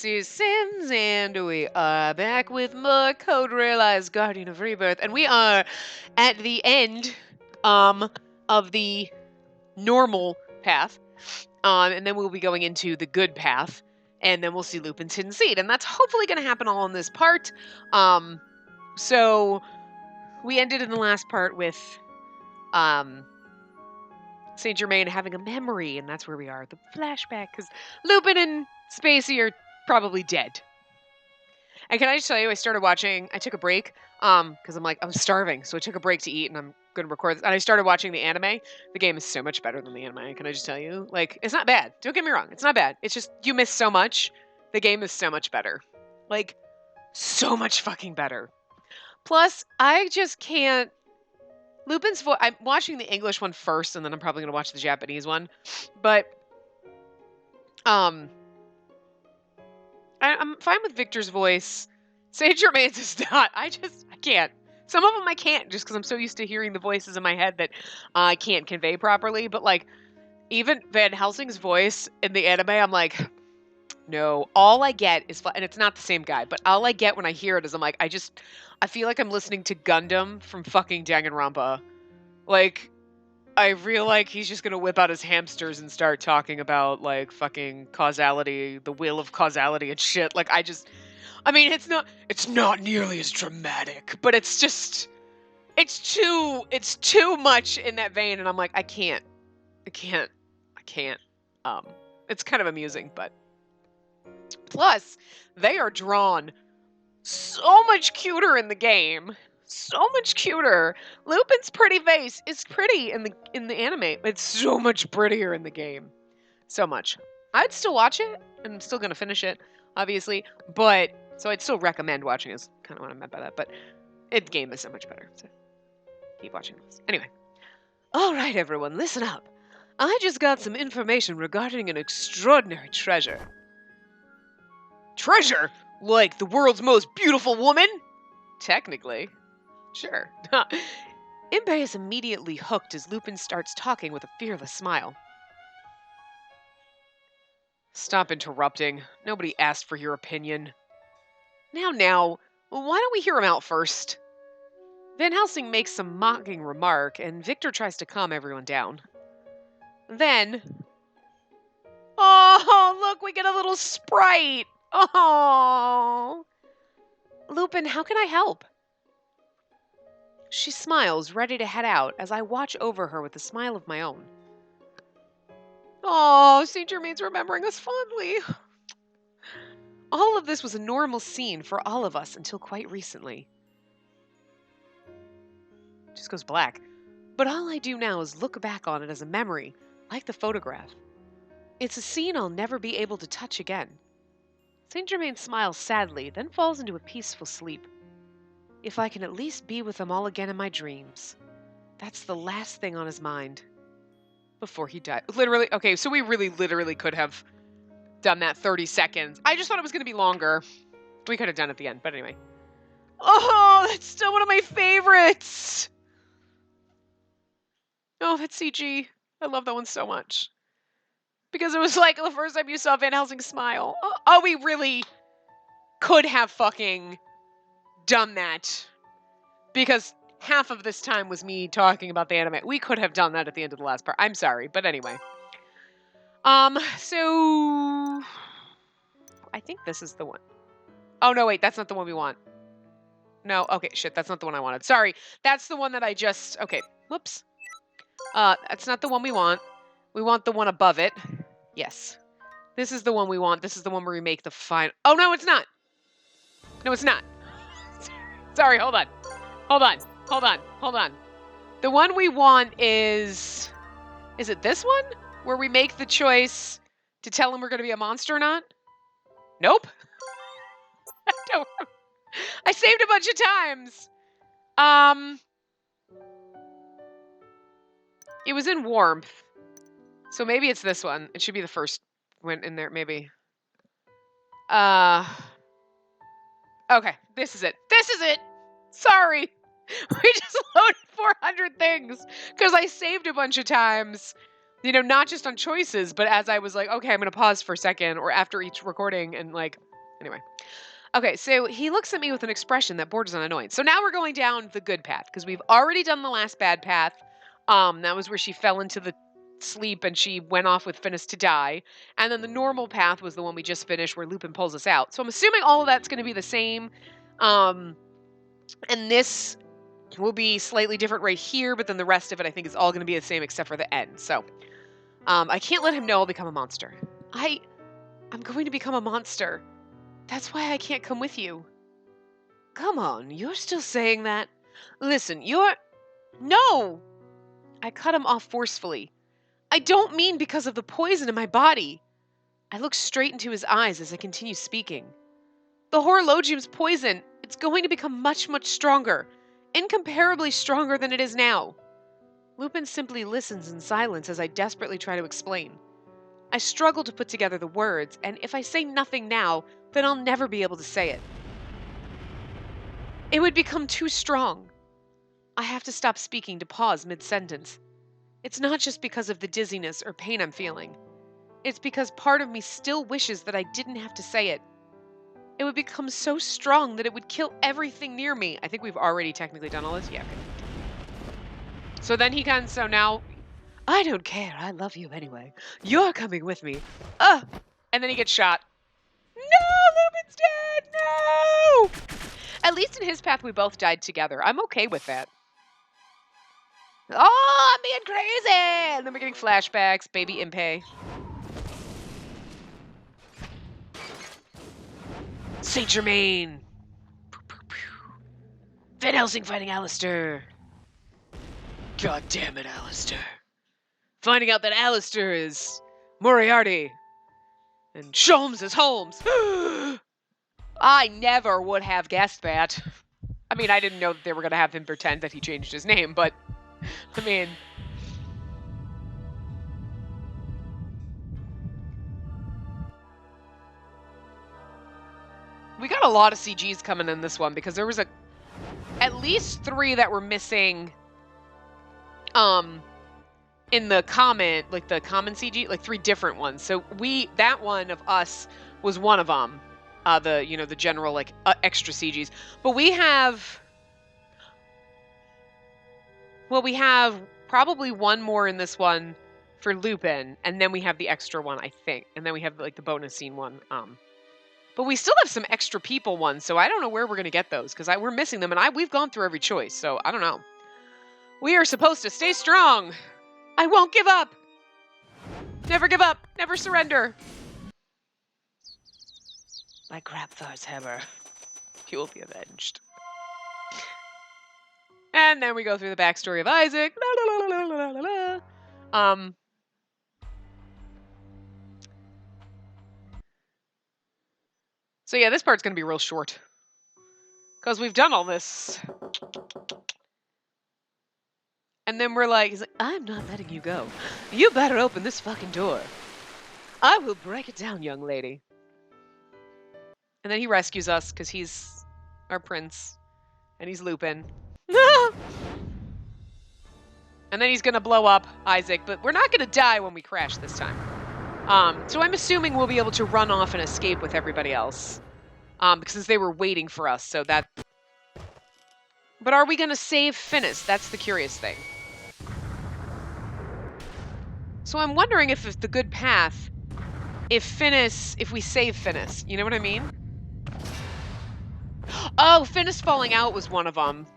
Spacey Sims, and we are back with more Code Realized Guardian of Rebirth, and we are at the end of the normal path, and then we'll be going into the good path, and then we'll see Lupin's hidden seed, and that's hopefully going to happen all in this part. So we ended in the last part with Saint Germain having a memory, and that's where we are, the flashback, because Lupin and Spacey are probably dead. And can I just tell you, I took a break, because I'm starving, so I took a break to eat, and I'm going to record this, and I started watching the anime. The game is so much better than the anime, can I just tell you? Like, it's not bad. Don't get me wrong, it's not bad. It's just, you miss so much. The game is so much better. Like, so much fucking better. Plus, I just can't... Lupin's voice... I'm watching the English one first, and then I'm probably going to watch the Japanese one. But, I'm fine with Victor's voice. Saint Germain's is not. I can't. Some of them I can't, just because I'm so used to hearing the voices in my head that I can't convey properly. But, like, even Van Helsing's voice in the anime, I'm like... No, all I get is, and it's not the same guy, but all I get when I hear it is I'm like, I feel like I'm listening to Gundam from fucking Danganronpa. Like, I feel like he's just gonna whip out his hamsters and start talking about, like, fucking causality, the will of causality and shit. Like, it's not nearly as dramatic, but it's too much in that vein, and I'm like, I can't. It's kind of amusing, but. Plus, they are drawn so much cuter in the game. So much cuter. Lupin's pretty face is pretty in the anime. It's so much prettier in the game. So much. I'd still watch it, and I'm still gonna finish it, obviously. But so I'd still recommend watching it, is kind of what I meant by that. But the game is so much better. So keep watching this. Anyway. Alright everyone, listen up. I just got some information regarding an extraordinary treasure. Treasure? Like the world's most beautiful woman? Technically. Sure. Imbe is immediately hooked as Lupin starts talking with a fearless smile. Stop interrupting. Nobody asked for your opinion. Now, why don't we hear him out first? Van Helsing makes some mocking remark, and Victor tries to calm everyone down. Then... Oh, look, we get a little sprite! Oh, Lupin, how can I help? She smiles, ready to head out, as I watch over her with a smile of my own. Oh, Saint Germain's remembering us fondly. All of this was a normal scene for all of us until quite recently. It just goes black. But all I do now is look back on it as a memory, like the photograph. It's a scene I'll never be able to touch again. Saint Germain smiles sadly, then falls into a peaceful sleep. If I can at least be with them all again in my dreams. That's the last thing on his mind. Before he died. Literally, okay, so we really literally could have done that 30 seconds. I just thought it was going to be longer. We could have done it at the end, but anyway. Oh, that's still one of my favorites! Oh, that CG. I love that one so much. Because it was like the first time you saw Van Helsing smile. Oh, we really could have fucking done that. Because half of this time was me talking about the anime. We could have done that at the end of the last part. I'm sorry, but anyway. So... I think this is the one. Oh, no, wait, that's not the one we want. No, okay, shit, that's not the one I wanted. Sorry, that's the one that I just... Okay, whoops. That's not the one we want. We want the one above it. Yes. This is the one we want. This is the one where we make the final... Oh, no, it's not. No, it's not. Sorry, hold on. Hold on. The one we want is... Is it this one? Where we make the choice to tell him we're going to be a monster or not? Nope. I saved a bunch of times. It was in Warmth. So maybe it's this one. It should be the first one in there, maybe. Okay, this is it. Sorry. We just loaded 400 things because I saved a bunch of times. Not just on choices, but as I was like, okay, I'm going to pause for a second or after each recording and like Anyway. Okay, so he looks at me with an expression that borders on annoyance. So now we're going down the good path because we've already done the last bad path. That was where she fell into the sleep and she went off with Finis to die. And then the normal path was the one we just finished where Lupin pulls us out. So I'm assuming all of that's going to be the same. And this will be slightly different right here, but then the rest of it I think is all going to be the same except for the end. So I can't let him know I'll become a monster. I'm going to become a monster. That's why I can't come with you. Come on, you're still saying that? Listen, No! I cut him off forcefully. I don't mean because of the poison in my body. I look straight into his eyes as I continue speaking. The horologium's poison, it's going to become much, much stronger. Incomparably stronger than it is now. Lupin simply listens in silence as I desperately try to explain. I struggle to put together the words, and if I say nothing now, then I'll never be able to say it. It would become too strong. I have to stop speaking to pause mid-sentence. It's not just because of the dizziness or pain I'm feeling. It's because part of me still wishes that I didn't have to say it. It would become so strong that it would kill everything near me. I think we've already technically done all this. Yeah, okay. So then so now, I don't care. I love you anyway. You're coming with me. And then he gets shot. No, Lupin's dead. No! At least in his path, we both died together. I'm okay with that. Oh, I'm being crazy! And then we're getting flashbacks. Baby Impey. Saint Germain. Van Helsing fighting Alistair. God damn it, Alistair. Finding out that Alistair is Moriarty. And Sholmes is Holmes. I never would have guessed that. I mean, I didn't know that they were going to have him pretend that he changed his name, but, I mean... We got a lot of CGs coming in this one, because there was at least 3 that were missing, in the comment, like the common CG, like 3 different ones. So that one of us was one of them. The general, like, extra CGs. But we have probably one more in this one for Lupin, and then we have the extra one, I think. And then we have, like, the bonus scene one. But we still have some extra people ones, so I don't know where we're going to get those, because we're missing them, and we've gone through every choice, so I don't know. We are supposed to stay strong. I won't give up. Never give up. Never surrender. Like Grabthar's hammer, you will be avenged. And then we go through the backstory of Isaac. La, la, la, la, la, la, la. So yeah, this part's going to be real short. Because we've done all this. And then we're like, he's like, I'm not letting you go. You better open this fucking door. I will break it down, young lady. And then he rescues us because he's our prince. And he's Lupin. And then he's going to blow up Isaac. But we're not going to die when we crash this time. So I'm assuming we'll be able to run off and escape with everybody else. Because they were waiting for us. So that... But are we going to save Finis? That's the curious thing. So I'm wondering if it's the good path, if we save Finis. You know what I mean? Oh, Finis falling out was one of them.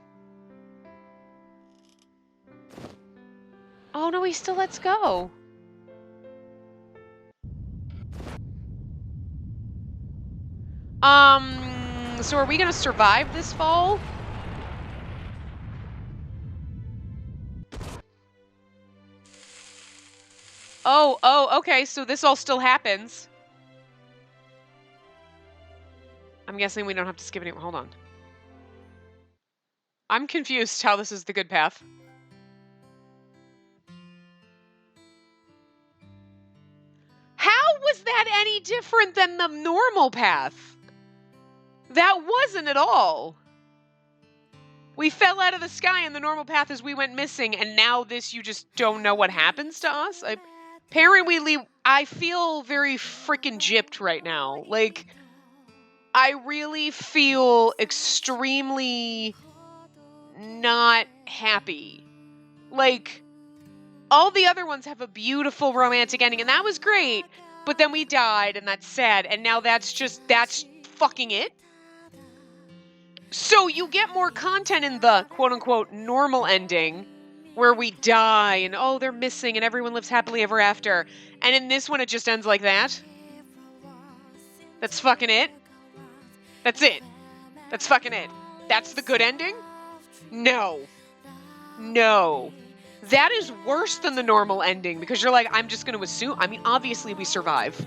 Oh no, he still lets go. So are we gonna survive this fall? Oh, okay, so this all still happens. I'm guessing we don't have to skip any. Hold on. I'm confused how this is the good path. How was that any different than the normal path? That wasn't at all. We fell out of the sky in the normal path as we went missing, and now this, you just don't know what happens to us? Apparently, I feel very freaking gypped right now. Like, I really feel extremely not happy. Like, all the other ones have a beautiful romantic ending, and that was great, but then we died, and that's sad, and now that's fucking it? So you get more content in the quote-unquote normal ending, where we die, and oh, they're missing, and everyone lives happily ever after, and in this one it just ends like that? That's fucking it? That's it. That's fucking it. That's the good ending? No. No. That is worse than the normal ending, because you're like, I'm just going to assume. I mean, obviously we survive.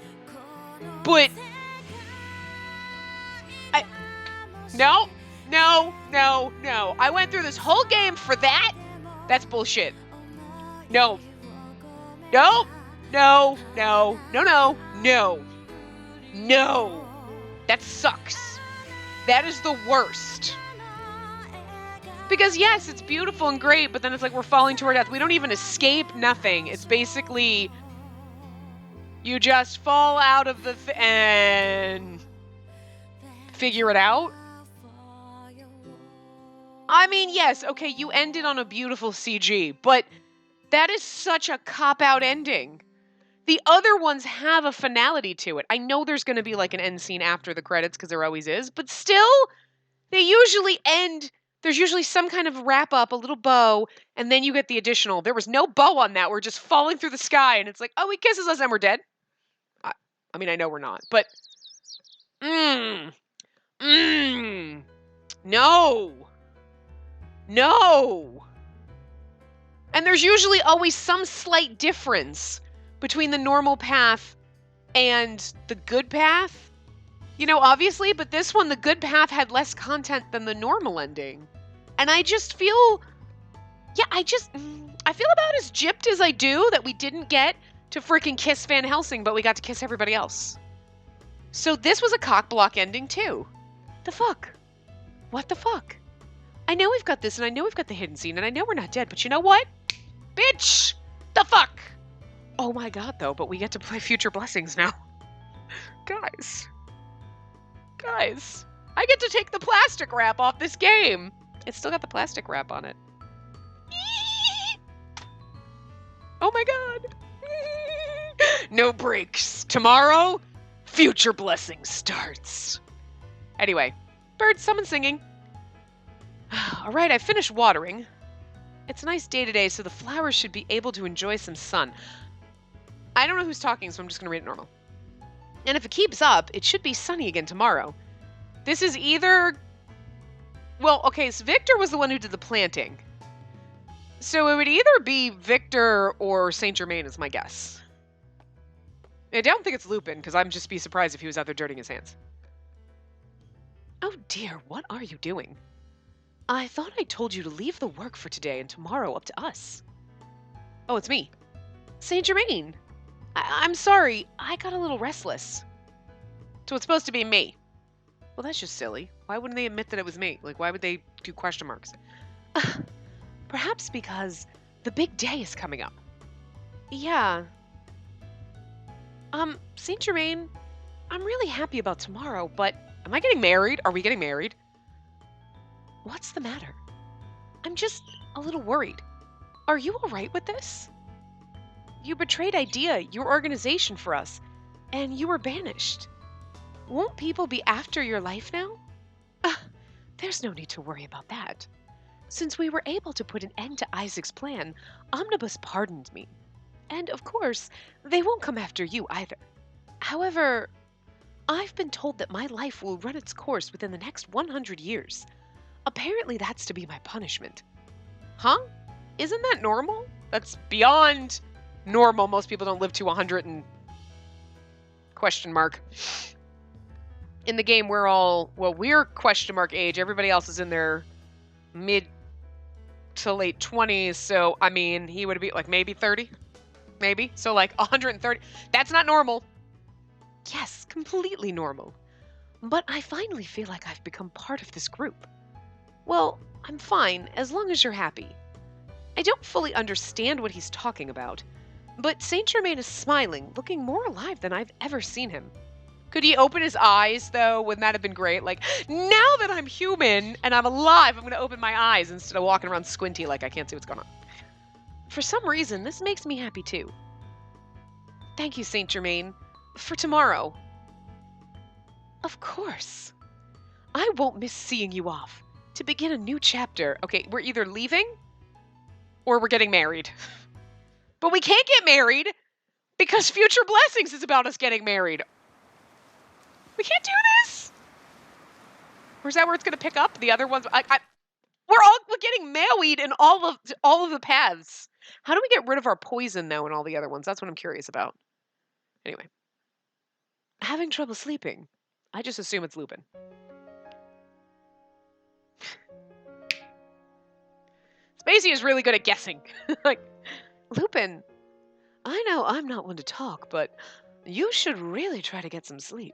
But No. I went through this whole game for that? That's bullshit. No. No. That sucks. That is the worst. Because yes, it's beautiful and great, but then it's like we're falling toward death. We don't even escape nothing. It's basically you just fall out of the and figure it out. I mean, yes, okay, you ended on a beautiful CG, but that is such a cop-out ending. The other ones have a finality to it. I know there's going to be like an end scene after the credits, because there always is, but still, they usually end. There's usually some kind of wrap up, a little bow, and then you get the additional. There was no bow on that. We're just falling through the sky, and it's like, oh, he kisses us and we're dead. I mean, I know we're not, but no. And there's usually always some slight difference between the normal path and the good path. You know, obviously, but this one, the good path had less content than the normal ending. And I just feel, I feel about as gypped as I do that we didn't get to freaking kiss Van Helsing, but we got to kiss everybody else. So this was a cockblock ending too. The fuck? What the fuck? I know we've got this, and I know we've got the hidden scene, and I know we're not dead, but you know what? Bitch! The fuck? Oh my god, though, but we get to play Future Blessings now. Guys, I get to take the plastic wrap off this game. It's still got the plastic wrap on it. Oh my god. No breaks. Tomorrow, Future Blessings starts. Anyway, birds, someone singing. All right, I finished watering. It's a nice day today, so the flowers should be able to enjoy some sun. I don't know who's talking, so I'm just going to read it normal. And if it keeps up, it should be sunny again tomorrow. This is either... Well, okay, so Victor was the one who did the planting. So it would either be Victor or Saint Germain is my guess. I don't think it's Lupin, because I'd just be surprised if he was out there dirtying his hands. Oh dear, what are you doing? I thought I told you to leave the work for today and tomorrow up to us. Oh, it's me. Saint Germain. I'm sorry, I got a little restless. So it's supposed to be me. Well, that's just silly. Why wouldn't they admit that it was me? Like, why would they do question marks? Perhaps because the big day is coming up. Yeah. Saint Germain, I'm really happy about tomorrow, but am I getting married? Are we getting married? What's the matter? I'm just a little worried. Are you all right with this? You betrayed Idea, your organization, for us, and you were banished. Won't people be after your life now? There's no need to worry about that. Since we were able to put an end to Isaac's plan, Omnibus pardoned me. And of course, they won't come after you either. However, I've been told that my life will run its course within the next 100 years. Apparently that's to be my punishment. Huh? Isn't that normal? That's beyond normal. Most people don't live to 100 and... question mark. In the game, we're question mark age. Everybody else is in their mid to late 20s. So, I mean, he would be like maybe 30. Maybe. So like 130. That's not normal. Yes, completely normal. But I finally feel like I've become part of this group. Well, I'm fine, as long as you're happy. I don't fully understand what he's talking about, but Saint Germain is smiling, looking more alive than I've ever seen him. Could he open his eyes, though? Wouldn't that have been great? Like, now that I'm human and I'm alive, I'm going to open my eyes instead of walking around squinty like I can't see what's going on. For some reason, this makes me happy, too. Thank you, Saint Germain. For tomorrow. Of course. I won't miss seeing you off. To begin a new chapter. Okay, we're either leaving or we're getting married. But we can't get married because Future Blessings is about us getting married. We can't do this. Or is that where it's going to pick up? The other ones, we're getting married in all of the paths. How do we get rid of our poison though in all the other ones? That's what I'm curious about. Anyway, having trouble sleeping. I just assume it's Lupin. Spacey is really good at guessing. Like, Lupin, I know I'm not one to talk, but you should really try to get some sleep.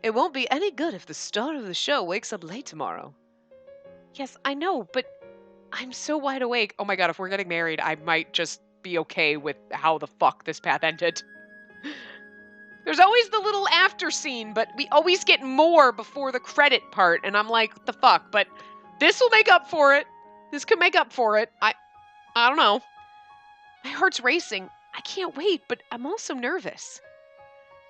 It won't be any good if the star of the show wakes up late tomorrow. Yes, I know, but I'm so wide awake. Oh my god, if we're getting married, I might just be okay with how the fuck this path ended. There's always the little after scene, but we always get more before the credit part, and I'm like, what the fuck? But this will make up for it. This could make up for it. I don't know. My heart's racing. I can't wait, but I'm also nervous.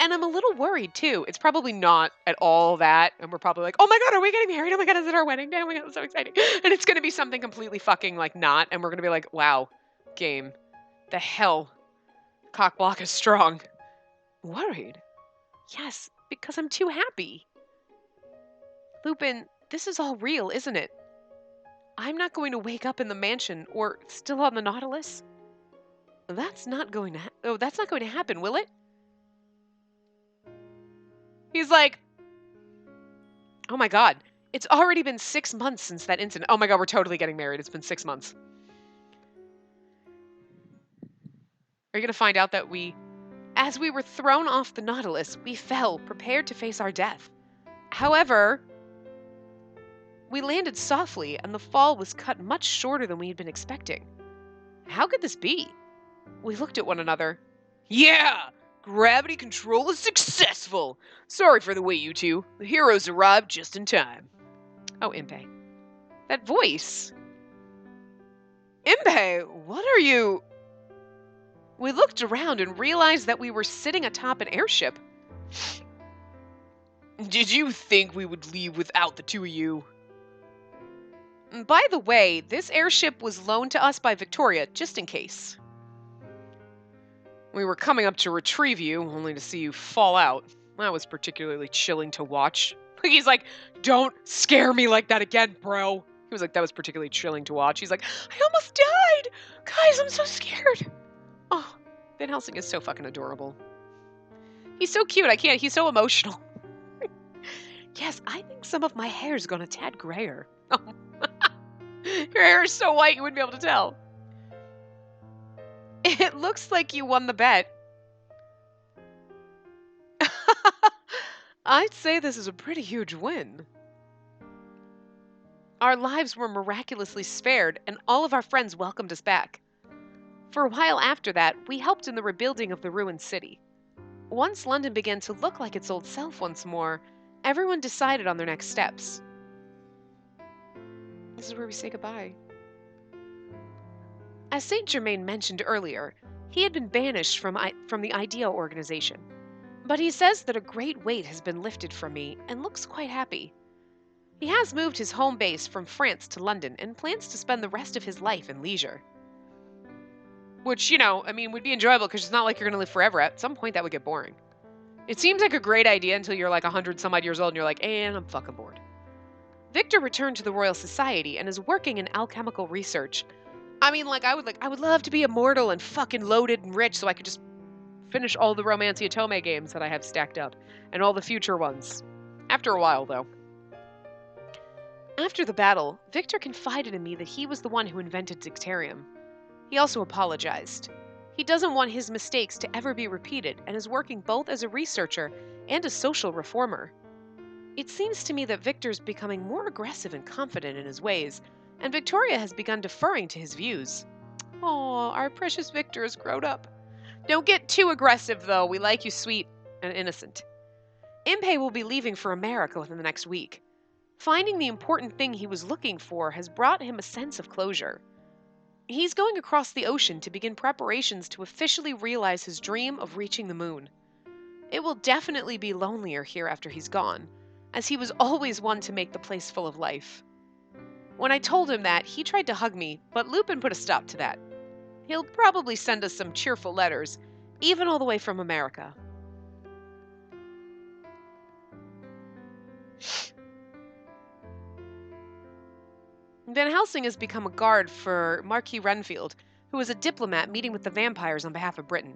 And I'm a little worried, too. It's probably not at all that. And we're probably like, oh my god, are we getting married? Oh my god, is it our wedding day? Oh my god, it's so exciting. And it's going to be something completely fucking, like, not. And we're going to be like, wow, game. The hell? Cock block is strong. Worried? Yes, because I'm too happy. Lupin, this is all real, isn't it? I'm not going to wake up in the mansion or still on the Nautilus. That's not going to happen, will it? He's like, oh my god, it's already been 6 months since that incident. Oh my god, we're totally getting married. It's been 6 months. Are you going to find out that as we were thrown off the Nautilus, we fell, prepared to face our death. However, we landed softly, and the fall was cut much shorter than we had been expecting. How could this be? We looked at one another. Yeah! Gravity control is successful! Sorry for the wait, you two. The heroes arrived just in time. Oh, Impey. That voice. Impey, what are you... We looked around and realized that we were sitting atop an airship. Did you think we would leave without the two of you? By the way, this airship was loaned to us by Victoria, just in case. We were coming up to retrieve you, only to see you fall out. That was particularly chilling to watch. He's like, don't scare me like that again, bro. He was like, that was particularly chilling to watch. He's like, I almost died! Guys, I'm so scared. Oh, Van Helsing is so fucking adorable. He's so cute, he's so emotional. Yes, I think some of my hair's gone a tad grayer. Oh. Your hair is so white you wouldn't be able to tell. It looks like you won the bet. I'd say this is a pretty huge win. Our lives were miraculously spared, and all of our friends welcomed us back. For a while after that, we helped in the rebuilding of the ruined city. Once London began to look like its old self once more, everyone decided on their next steps. This is where we say goodbye. As Saint Germain mentioned earlier, he had been banished from the IDEA organization. But he says that a great weight has been lifted from me and looks quite happy. He has moved his home base from France to London and plans to spend the rest of his life in leisure. Which, would be enjoyable because it's not like you're going to live forever. At some point, that would get boring. It seems like a great idea until you're like 100 some odd years old and you're like, and I'm fucking bored. Victor returned to the Royal Society and is working in alchemical research. I would love to be immortal and fucking loaded and rich so I could just finish all the Romancia Tome games that I have stacked up and all the future ones. After a while, though. After the battle, Victor confided in me that he was the one who invented Dicterium. He also apologized. He doesn't want his mistakes to ever be repeated and is working both as a researcher and a social reformer. It seems to me that Victor's becoming more aggressive and confident in his ways, and Victoria has begun deferring to his views. Aw, our precious Victor has grown up. Don't get too aggressive, though. We like you sweet and innocent. Impey will be leaving for America within the next week. Finding the important thing he was looking for has brought him a sense of closure. He's going across the ocean to begin preparations to officially realize his dream of reaching the moon. It will definitely be lonelier here after he's gone, as he was always one to make the place full of life. When I told him that, he tried to hug me, but Lupin put a stop to that. He'll probably send us some cheerful letters, even all the way from America. Van Helsing has become a guard for Marquis Renfield, who is a diplomat meeting with the vampires on behalf of Britain.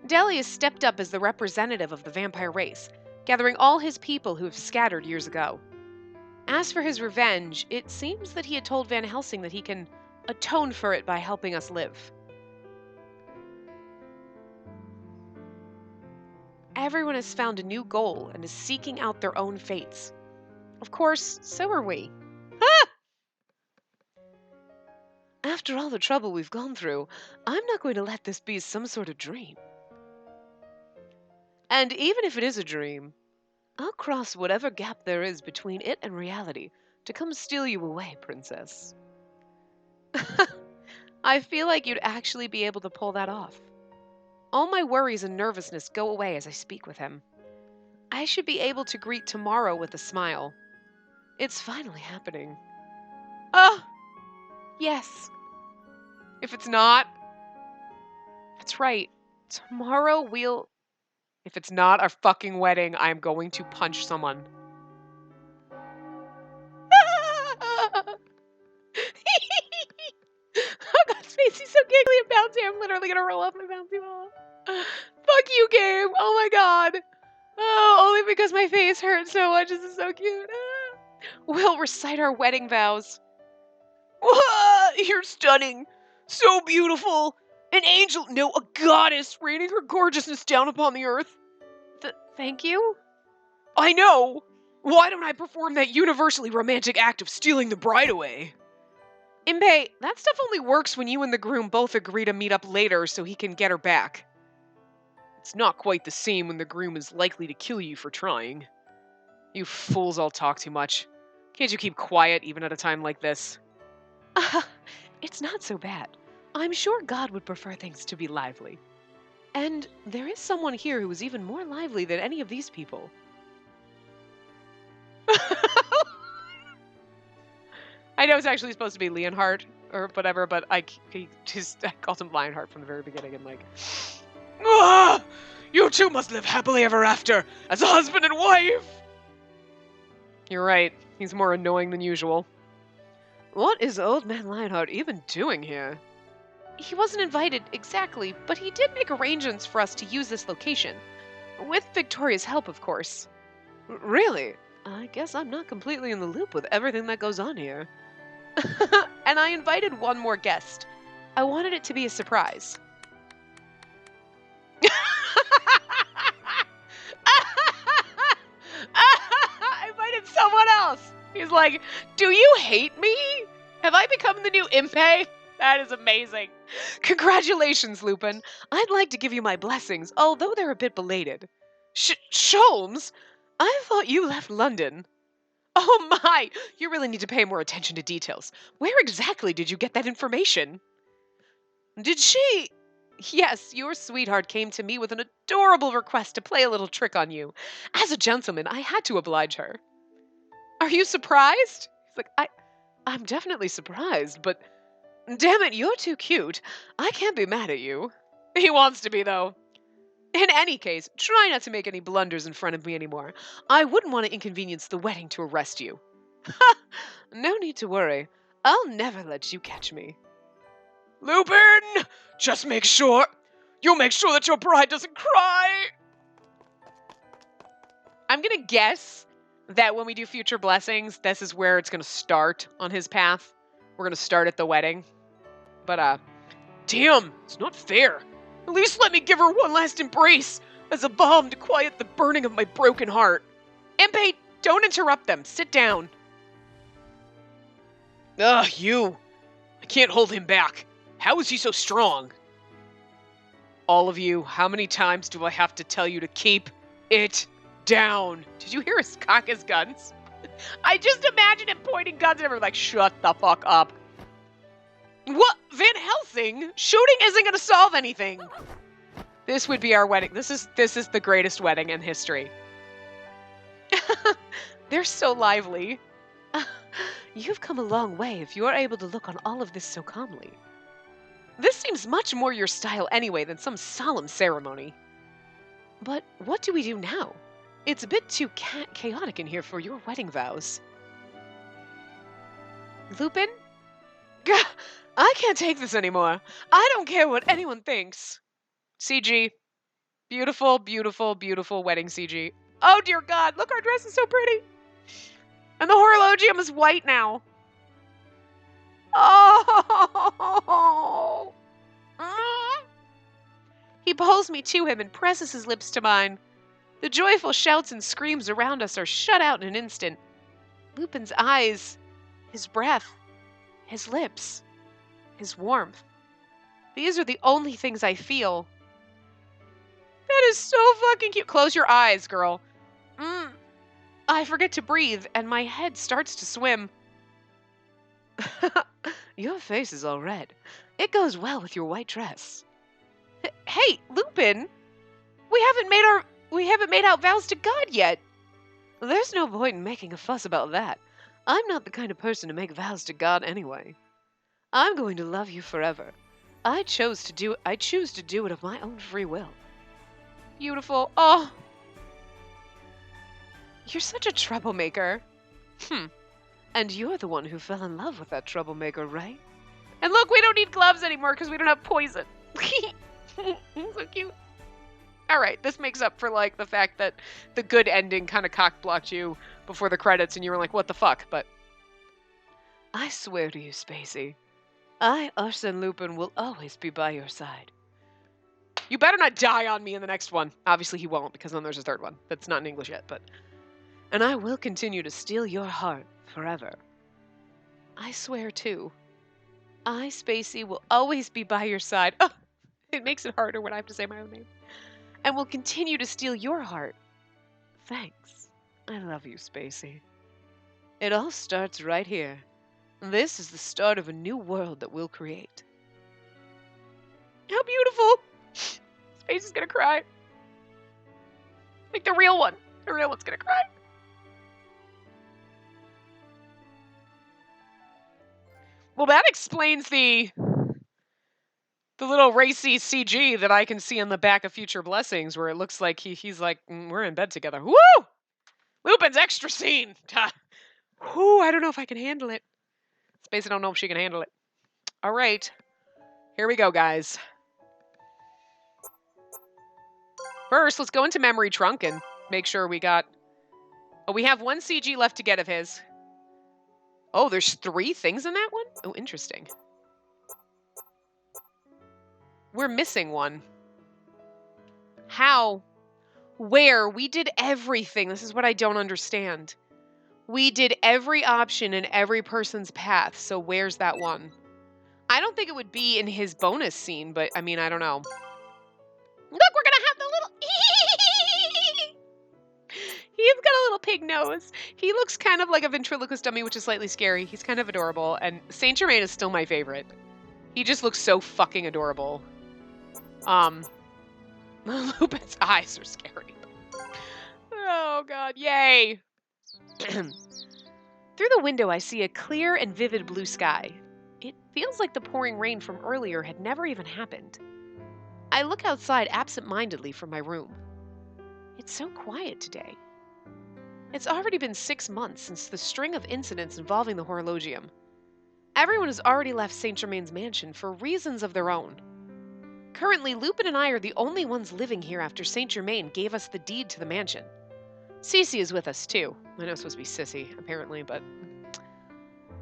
Delhi has stepped up as the representative of the vampire race, gathering all his people who have scattered years ago. As for his revenge, it seems that he had told Van Helsing that he can atone for it by helping us live. Everyone has found a new goal and is seeking out their own fates. Of course, so are we. After all the trouble we've gone through, I'm not going to let this be some sort of dream. And even if it is a dream, I'll cross whatever gap there is between it and reality to come steal you away, princess. I feel like you'd actually be able to pull that off. All my worries and nervousness go away as I speak with him. I should be able to greet tomorrow with a smile. It's finally happening. Ah! Yes. If it's not, that's right. Tomorrow we'll... If it's not our fucking wedding, I'm going to punch someone. Oh god, Spacey's so giggly and bouncy. I'm literally gonna roll off my bouncy ball. Fuck you, game. Oh my god. Oh, only because my face hurts so much. This is so cute. We'll recite our wedding vows. You're stunning. So beautiful. An angel, no, a goddess, raining her gorgeousness down upon the earth. Thank you? I know. Why don't I perform that universally romantic act of stealing the bride away? Impey, that stuff only works when you and the groom both agree to meet up later so he can get her back. It's not quite the same when the groom is likely to kill you for trying. You fools all talk too much. Can't you keep quiet even at a time like this? It's not so bad. I'm sure God would prefer things to be lively. And there is someone here who is even more lively than any of these people. I know it's actually supposed to be Leonhardt or whatever, but I called him Lionheart from the very beginning and like... You two must live happily ever after as a husband and wife! You're right. He's more annoying than usual. What is old man Lionheart even doing here? He wasn't invited, exactly, but he did make arrangements for us to use this location. With Victoria's help, of course. Really? I guess I'm not completely in the loop with everything that goes on here. And I invited one more guest. I wanted it to be a surprise. I invited someone else. He's like, do you hate me? Have I become the new Impey? That is amazing. Congratulations, Lupin. I'd like to give you my blessings, although they're a bit belated. Sholmes? I thought you left London. Oh my! You really need to pay more attention to details. Where exactly did you get that information? Did she... Yes, your sweetheart came to me with an adorable request to play a little trick on you. As a gentleman, I had to oblige her. Are you surprised? He's like, I'm definitely surprised, but... Damn it, you're too cute. I can't be mad at you. He wants to be, though. In any case, try not to make any blunders in front of me anymore. I wouldn't want to inconvenience the wedding to arrest you. Ha! No need to worry. I'll never let you catch me. Lupin! Just make sure. You'll make sure that your bride doesn't cry. I'm gonna guess that when we do future blessings, this is where it's gonna start on his path. We're gonna start at the wedding. But, damn, it's not fair. At least let me give her one last embrace as a balm to quiet the burning of my broken heart. Impey, don't interrupt them. Sit down. You. I can't hold him back. How is he so strong? All of you, how many times do I have to tell you to keep it down. Did you hear us cock his guns? I just imagine him pointing guns at everyone like, shut the fuck up. What? Van Helsing? Shooting isn't going to solve anything. This would be our wedding. This is the greatest wedding in history. They're so lively. You've come a long way if you are able to look on all of this so calmly. This seems much more your style anyway than some solemn ceremony. But what do we do now? It's a bit too chaotic in here for your wedding vows. Lupin? Gah, I can't take this anymore. I don't care what anyone thinks. CG. Beautiful, beautiful, beautiful wedding CG. Oh dear God, look, our dress is so pretty. And the horologium is white now. Oh. He pulls me to him and presses his lips to mine. The joyful shouts and screams around us are shut out in an instant. Lupin's eyes, his breath, his lips, his warmth. These are the only things I feel. That is so fucking cute. Close your eyes, girl. I forget to breathe, and my head starts to swim. Your face is all red. It goes well with your white dress. Hey, Lupin! We haven't made out vows to God yet. There's no point in making a fuss about that. I'm not the kind of person to make vows to God anyway. I'm going to love you forever. I choose to do it of my own free will. Beautiful. Oh. You're such a troublemaker. And you're the one who fell in love with that troublemaker, right? And look, we don't need gloves anymore because we don't have poison. So cute. Alright, this makes up for, like, the fact that the good ending kind of cock-blocked you before the credits and you were like, what the fuck? But I swear to you, Spacey, Arsène Lupin, will always be by your side. You better not die on me in the next one. Obviously he won't, because then there's a third one. That's not in English yet, but... And I will continue to steal your heart forever. I swear, too. I, Spacey, will always be by your side. Oh, it makes it harder when I have to say my own name. And will continue to steal your heart. Thanks. I love you, Spacey. It all starts right here. This is the start of a new world that we'll create. How beautiful! Spacey's gonna cry. Like the real one. The real one's gonna cry. Well, that explains the little racy CG that I can see in the back of Future Blessings, where it looks like he's like, we're in bed together. Woo! Lupin's extra scene. Whoo, I don't know if I can handle it. Spacey, I don't know if she can handle it. All right. Here we go, guys. First, let's go into Memory Trunk and make sure we got... Oh, we have one CG left to get of his. Oh, there's 3 things in that one? Oh, interesting. We're missing one. How? Where? We did everything. This is what I don't understand. We did every option in every person's path, so where's that one? I don't think it would be in his bonus scene, but, I mean, I don't know. Look, we're gonna have the little... He's got a little pig nose. He looks kind of like a ventriloquist dummy, which is slightly scary. He's kind of adorable, and Saint Germain is still my favorite. He just looks so fucking adorable. Lupin's eyes are scary. Oh, God. Yay. Through the window, I see a clear and vivid blue sky. It feels like the pouring rain from earlier had never even happened. I look outside absent-mindedly from my room. It's so quiet today. It's already been 6 months since the string of incidents involving the horologium. Everyone has already left Saint Germain's mansion for reasons of their own. Currently, Lupin and I are the only ones living here after Saint Germain gave us the deed to the mansion. Cece is with us, too. I know it's supposed to be Sissy, apparently, but...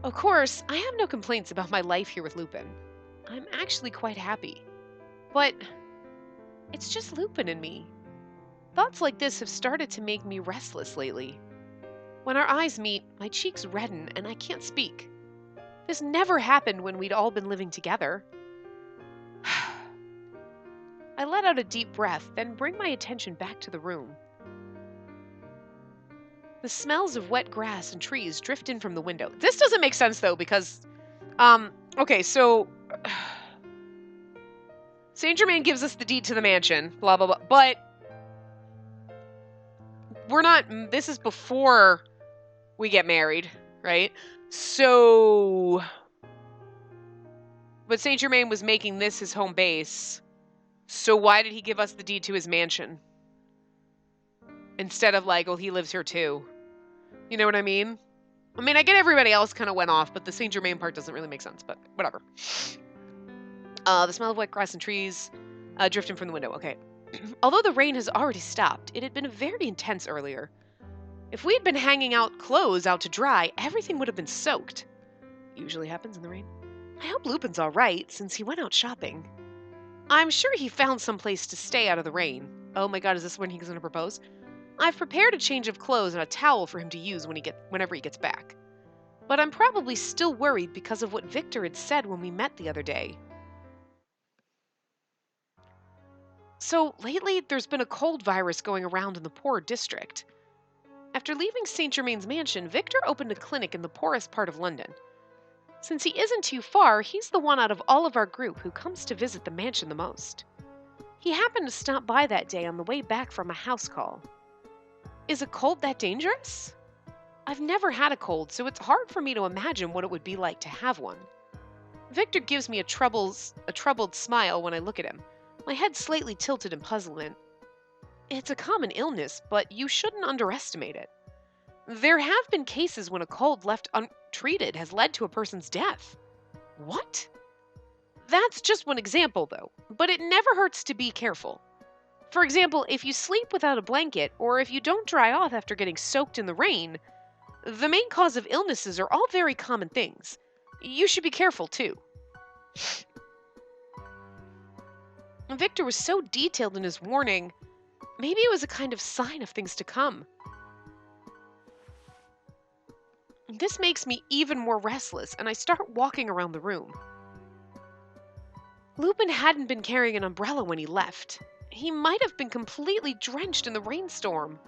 Of course, I have no complaints about my life here with Lupin. I'm actually quite happy. But... it's just Lupin and me. Thoughts like this have started to make me restless lately. When our eyes meet, my cheeks redden and I can't speak. This never happened when we'd all been living together. I let out a deep breath, then bring my attention back to the room. The smells of wet grass and trees drift in from the window. This doesn't make sense, though, because, okay, so Saint Germain gives us the deed to the mansion, blah, blah, blah, but this is before we get married, right? So, but Saint Germain was making this his home base, so why did he give us the deed to his mansion? Instead of like, well, he lives here too. You know what I mean? I mean, I get everybody else kind of went off, but the Saint Germain part doesn't really make sense, but whatever. The smell of wet grass and trees drifting from the window. Okay. Although the rain has already stopped, it had been very intense earlier. If we had been hanging out clothes out to dry, everything would have been soaked. Usually happens in the rain. I hope Lupin's all right, since he went out shopping. I'm sure he found some place to stay out of the rain. Oh my god, is this when he's going to propose? I've prepared a change of clothes and a towel for him to use whenever he gets back. But I'm probably still worried because of what Victor had said when we met the other day. So, lately, there's been a cold virus going around in the poor district. After leaving St. Germain's mansion, Victor opened a clinic in the poorest part of London. Since he isn't too far, he's the one out of all of our group who comes to visit the mansion the most. He happened to stop by that day on the way back from a house call. Is a cold that dangerous? I've never had a cold, so it's hard for me to imagine what it would be like to have one. Victor gives me a troubled smile when I look at him, my head slightly tilted in puzzlement. It's a common illness, but you shouldn't underestimate it. There have been cases when a cold left untreated has led to a person's death. What? That's just one example, though, but it never hurts to be careful. For example, if you sleep without a blanket, or if you don't dry off after getting soaked in the rain, the main cause of illnesses are all very common things. You should be careful, too. Victor was so detailed in his warning. Maybe it was a kind of sign of things to come. This makes me even more restless, and I start walking around the room. Lupin hadn't been carrying an umbrella when he left. He might have been completely drenched in the rainstorm.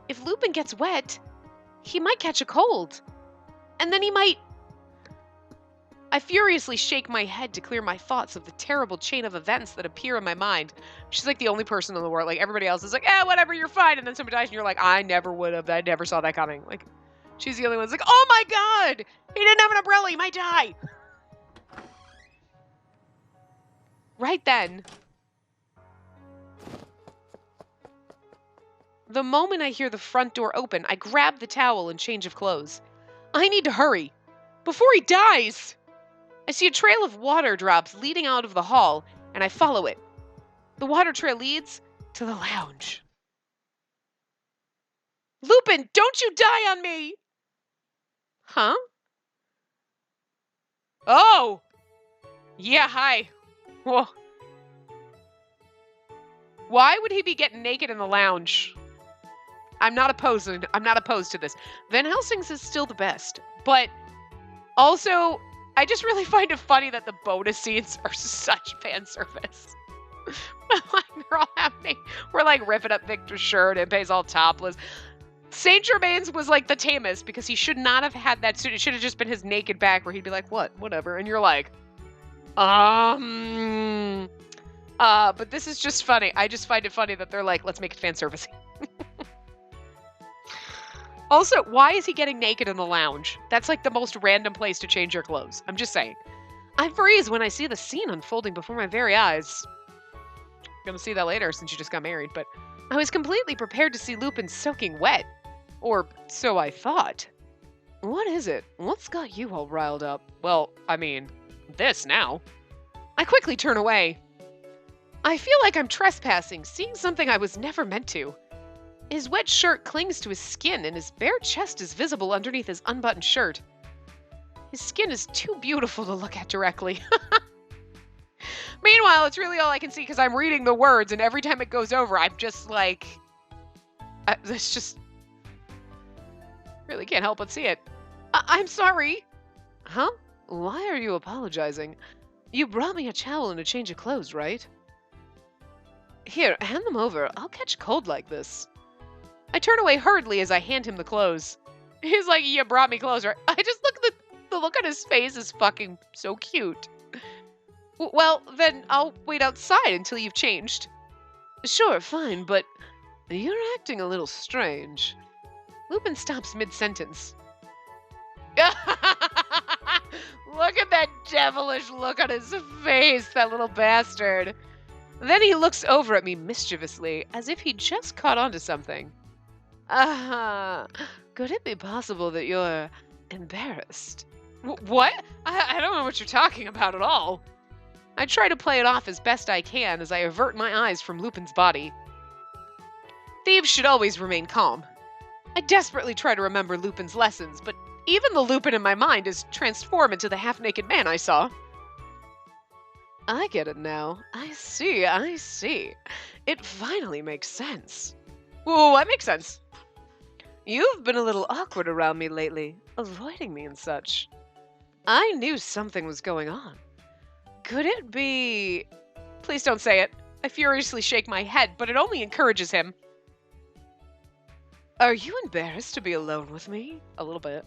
If Lupin gets wet, he might catch a cold. And then he might... I furiously shake my head to clear my thoughts of the terrible chain of events that appear in my mind. She's like the only person in the world. Like, everybody else is like, whatever, you're fine. And then somebody dies and you're like, I never would have. I never saw that coming. Like, she's the only one that's like, oh my god! He didn't have an umbrella. He might die. Right then, the moment I hear the front door open, I grab the towel and change of clothes. I need to hurry. Before he dies! I see a trail of water drops leading out of the hall, and I follow it. The water trail leads to the lounge. Lupin, don't you die on me! Huh? Oh! Yeah, hi. Whoa. Why would he be getting naked in the lounge? I'm not opposed to this. Van Helsing's is still the best, but also, I just really find it funny that the bonus scenes are such fan service. They're all happening. We're like ripping up Victor's shirt and Pay's all topless. Saint Germain's was like the tamest because he should not have had that suit. It should have just been his naked back where he'd be like, what? Whatever. And you're like, but this is just funny. I just find it funny that they're like, let's make it fan service. Also, why is he getting naked in the lounge? That's like the most random place to change your clothes. I'm just saying. I freeze when I see the scene unfolding before my very eyes. Gonna see that later since you just got married, but I was completely prepared to see Lupin soaking wet. Or so I thought. What is it? What's got you all riled up? Well, I mean, this now. I quickly turn away. I feel like I'm trespassing, seeing something I was never meant to. His wet shirt clings to his skin, and his bare chest is visible underneath his unbuttoned shirt. His skin is too beautiful to look at directly. Meanwhile, it's really all I can see because I'm reading the words, and every time it goes over, I'm just like... That's just... Really can't help but see it. I'm sorry. Huh? Why are you apologizing? You brought me a towel and a change of clothes, right? Here, hand them over. I'll catch cold like this. I turn away hurriedly as I hand him the clothes. He's like, you brought me clothes, right? I just look at the look on his face is fucking so cute. Well, then I'll wait outside until you've changed. Sure, fine, but you're acting a little strange. Lupin stops mid-sentence. Look at that devilish look on his face, that little bastard. Then he looks over at me mischievously, as if he'd just caught on to something. Could it be possible that you're embarrassed? What? I don't know what you're talking about at all. I try to play it off as best I can as I avert my eyes from Lupin's body. Thieves should always remain calm. I desperately try to remember Lupin's lessons, but even the Lupin in my mind is transformed into the half-naked man I saw. I get it now. I see. It finally makes sense. Well, what makes sense? You've been a little awkward around me lately, avoiding me and such. I knew something was going on. Could it be... Please don't say it. I furiously shake my head, but it only encourages him. Are you embarrassed to be alone with me? A little bit.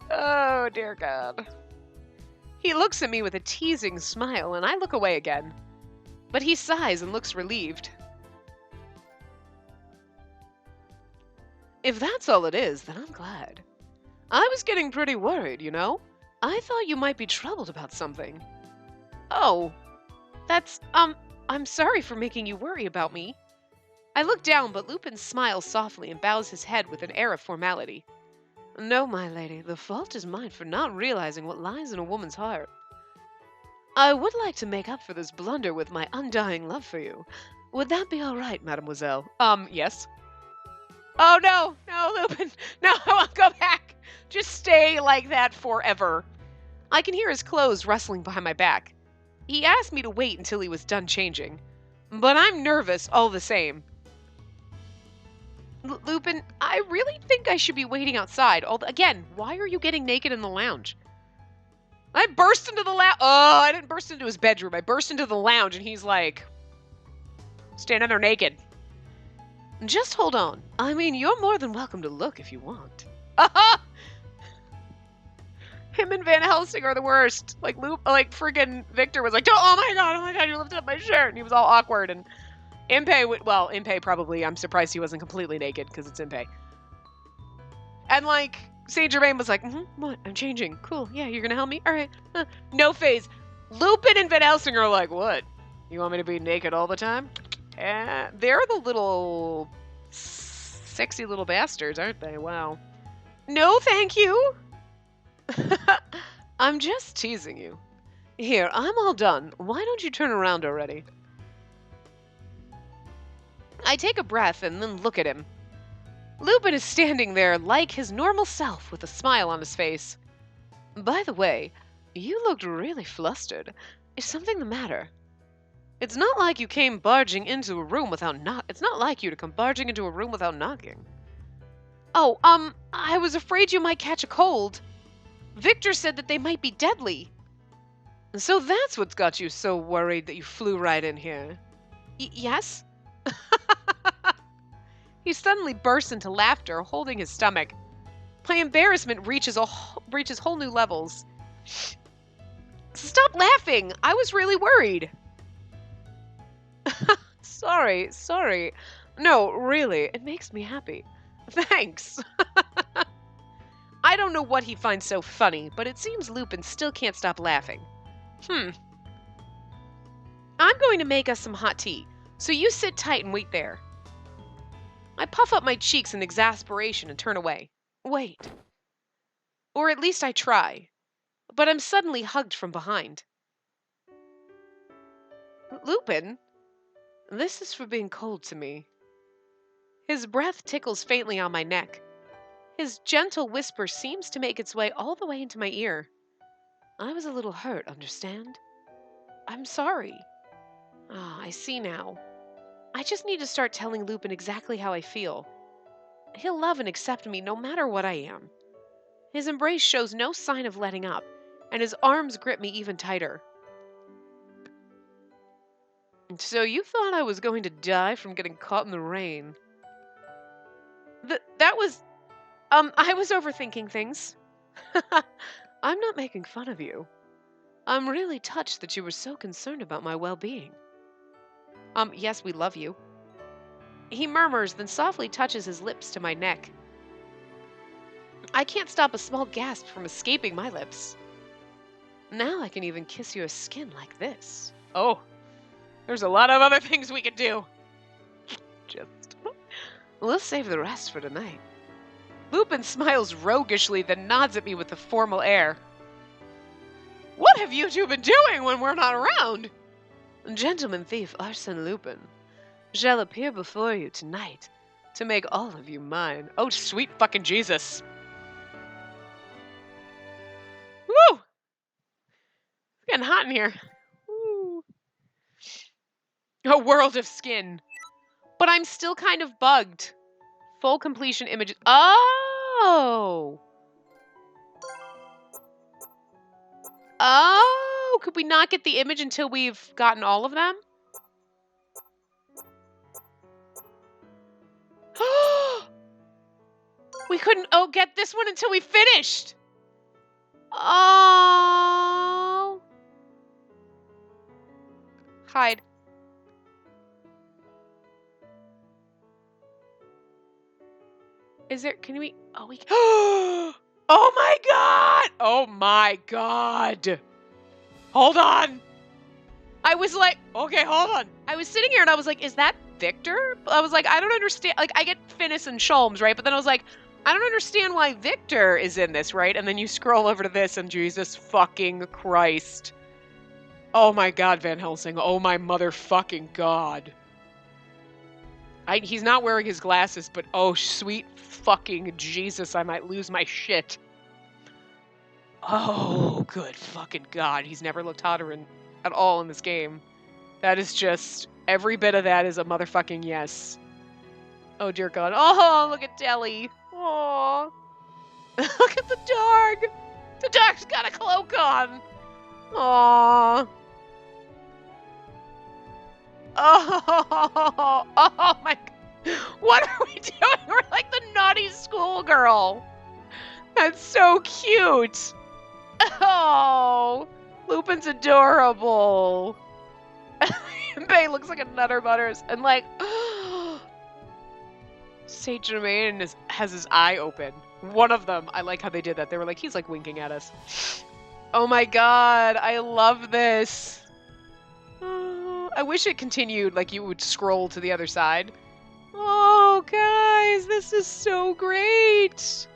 Oh, dear God. He looks at me with a teasing smile, and I look away again. But he sighs and looks relieved. If that's all it is, then I'm glad. I was getting pretty worried, you know? I thought you might be troubled about something. Oh, that's, I'm sorry for making you worry about me. I look down, but Lupin smiles softly and bows his head with an air of formality. No, my lady, the fault is mine for not realizing what lies in a woman's heart. I would like to make up for this blunder with my undying love for you. Would that be all right, mademoiselle? Yes. Oh, no, Lupin, no, I won't go back. Just stay like that forever. I can hear his clothes rustling behind my back. He asked me to wait until he was done changing, but I'm nervous all the same. Lupin, I really think I should be waiting outside. Again, why are you getting naked in the lounge? I burst into the lounge. Oh, I didn't burst into his bedroom. I burst into the lounge, and he's like, standing there naked. Just hold on. I mean, you're more than welcome to look if you want. Him and Van Helsing are the worst. Like friggin' Victor was like, oh my god, you lifted up my shirt. And he was all awkward. And Impey probably, I'm surprised he wasn't completely naked because it's Impey. And like, Saint Germain was like, what? I'm changing. Cool. Yeah, you're gonna help me? All right. No phase. Lupin and Van Helsing are like, what? You want me to be naked all the time? They're the little sexy little bastards, aren't they? Wow. No, thank you. I'm just teasing you. Here, I'm all done. Why don't you turn around already? I take a breath and then look at him. Lupin is standing there like his normal self with a smile on his face. By the way, you looked really flustered. Is something the matter? It's not like you came barging into a room without It's not like you to come barging into a room without knocking. Oh, I was afraid you might catch a cold. Victor said that they might be deadly. So that's what's got you so worried that you flew right in here. Yes? He suddenly bursts into laughter, holding his stomach. My embarrassment reaches whole new levels. Stop laughing! I was really worried. Sorry. No, really, it makes me happy. Thanks. I don't know what he finds so funny, but it seems Lupin still can't stop laughing. I'm going to make us some hot tea, so you sit tight and wait there. I puff up my cheeks in exasperation and turn away. Wait. Or at least I try. But I'm suddenly hugged from behind. Lupin? This is for being cold to me. His breath tickles faintly on my neck. His gentle whisper seems to make its way all the way into my ear. I was a little hurt, understand? I'm sorry. I see now. I just need to start telling Lupin exactly how I feel. He'll love and accept me no matter what I am. His embrace shows no sign of letting up, and his arms grip me even tighter. So you thought I was going to die from getting caught in the rain? That was, I was overthinking things. I'm not making fun of you. I'm really touched that you were so concerned about my well-being. Yes, we love you. He murmurs, then softly touches his lips to my neck. I can't stop a small gasp from escaping my lips. Now I can even kiss your skin like this. Oh, there's a lot of other things we could do. We'll save the rest for tonight. Lupin smiles roguishly, then nods at me with a formal air. What have you two been doing when we're not around? Gentleman thief Arsène Lupin shall appear before you tonight to make all of you mine. Oh, sweet fucking Jesus. Woo! It's getting hot in here. Woo. A world of skin. But I'm still kind of bugged. Full completion images. Oh! Oh! Could we not get the image until we've gotten all of them? We couldn't get this one until we finished. Oh. Hide. Is there, can we, oh, we, oh my God. Oh my God. Hold on. I was like, okay, hold on. I was sitting here and I was like, is that Victor? I was like, I don't understand. Like, I get Finnis and Sholmes, right? But then I was like, I don't understand why Victor is in this, right? And then you scroll over to this and Jesus fucking Christ. Oh my God, Van Helsing. Oh my motherfucking God. He's not wearing his glasses, but oh, sweet fucking Jesus, I might lose my shit. Oh, good fucking God. He's never looked hotter at all in this game. That is just, every bit of that is a motherfucking yes. Oh, dear God. Oh, look at Deli. Oh, look at the dog. The dog's got a cloak on. Oh. Oh my God. What are we doing? We're like the naughty schoolgirl. That's so cute. Oh, Lupin's adorable. Bay looks like a Nutter Butters. And like, Saint Germain has his eye open. One of them, I like how they did that. They were like, he's like winking at us. Oh my God, I love this. I wish it continued, like you would scroll to the other side. Oh, guys, this is so great.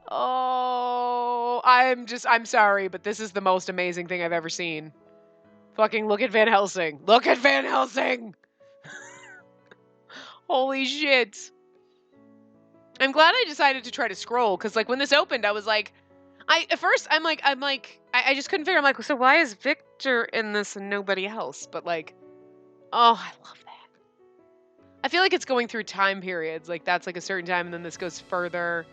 Oh, I'm sorry, but this is the most amazing thing I've ever seen. Fucking look at Van Helsing. Look at Van Helsing. Holy shit. I'm glad I decided to try to scroll, because like when this opened, I was like, at first I just couldn't figure. I'm like, so why is Victor in this and nobody else? But like, oh, I love that. I feel like it's going through time periods. Like that's like a certain time, and then this goes further.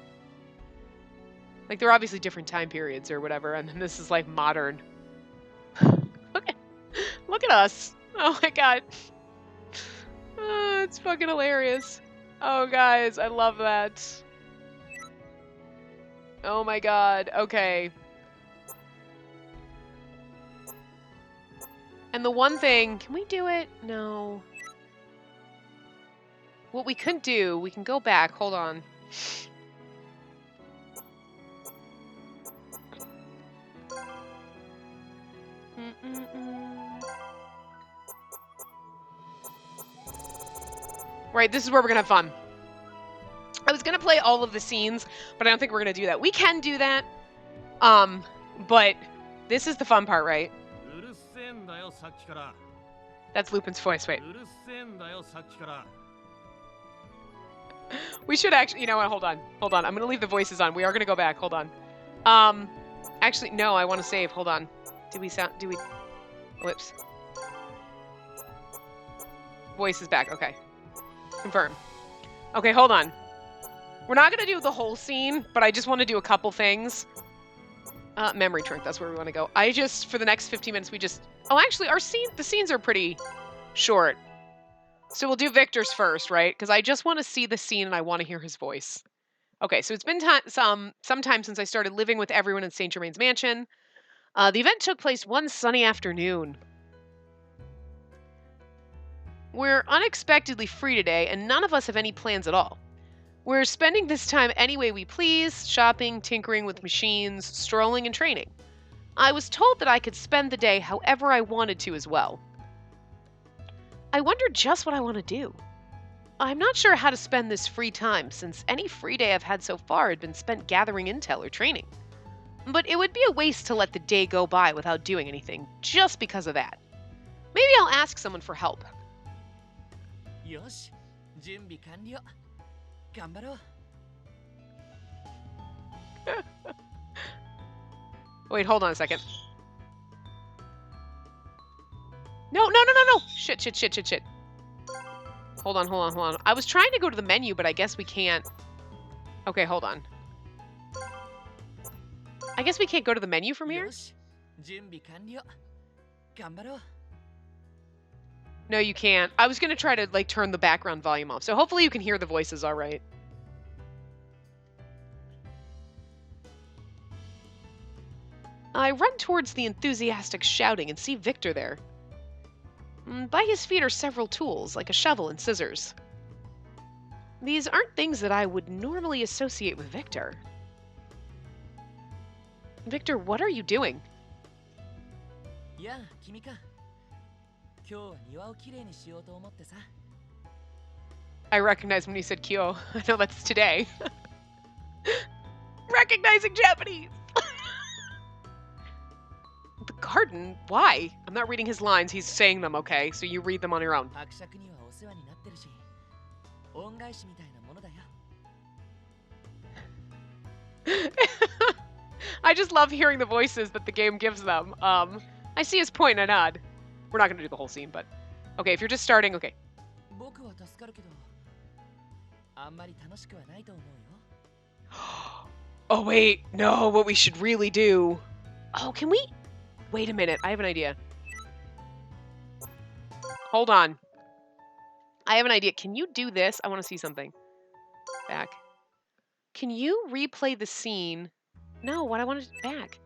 Like they're obviously different time periods or whatever, and then this is like modern. Look at us. Oh my God. Oh, it's fucking hilarious. Oh guys, I love that. Oh my God. Okay. And the one thing, can we do it? No. What we could do, we can go back. Hold on. Right, this is where we're gonna have fun. I was gonna play all of the scenes, but I don't think we're gonna do that. We can do that, but this is the fun part, right? That's Lupin's voice. Wait. We should actually, you know what? Hold on. I'm gonna leave the voices on. We are gonna go back. Hold on. Actually, no. I want to save. Hold on. Whoops. Voice is back. Okay. Confirm. Okay, hold on. We're not gonna do the whole scene, but I just want to do a couple things. Memory trunk. That's where we want to go. For the next 15 minutes, oh, actually, the scenes are pretty short. So we'll do Victor's first, right? Because I just want to see the scene and I want to hear his voice. Okay, so it's been some time since I started living with everyone in St. Germain's mansion. The event took place one sunny afternoon. We're unexpectedly free today, and none of us have any plans at all. We're spending this time any way we please, shopping, tinkering with machines, strolling, and training. I was told that I could spend the day however I wanted to as well. I wonder just what I want to do. I'm not sure how to spend this free time, since any free day I've had so far had been spent gathering intel or training. But it would be a waste to let the day go by without doing anything, just because of that. Maybe I'll ask someone for help. よし、準備完了。頑張ろう。Wait, hold on a second. No. Shit. Hold on. I was trying to go to the menu, but I guess we can't. Okay, hold on. I guess we can't go to the menu from here? よし、準備完了。頑張ろう。 No, you can't. I was gonna try to, like, turn the background volume off, so hopefully you can hear the voices all right. I run towards the enthusiastic shouting and see Victor there. By his feet are several tools, like a shovel and scissors. These aren't things that I would normally associate with Victor. Victor, what are you doing? やあ、君か。今日は庭をきれいにしようと思ってさ。 I recognize when you said Kyo. I know that's today. Recognizing Japanese! The garden? Why? I'm not reading his lines, he's saying them, okay? So you read them on your own. 伯爵にはお世話になってるし、恩返しみたいなものだよ。 I just love hearing the voices that the game gives them. I see his point and I nod. We're not going to do the whole scene, but... Okay, if you're just starting, okay. 僕は助かるけど、あんまり楽しくはないと思うよ。 Oh, wait. No, what we should really do... Oh, can we... Wait a minute. I have an idea. Hold on. I have an idea. Can you do this? I want to see something. Back. Can you replay the scene? No, what I wanted back.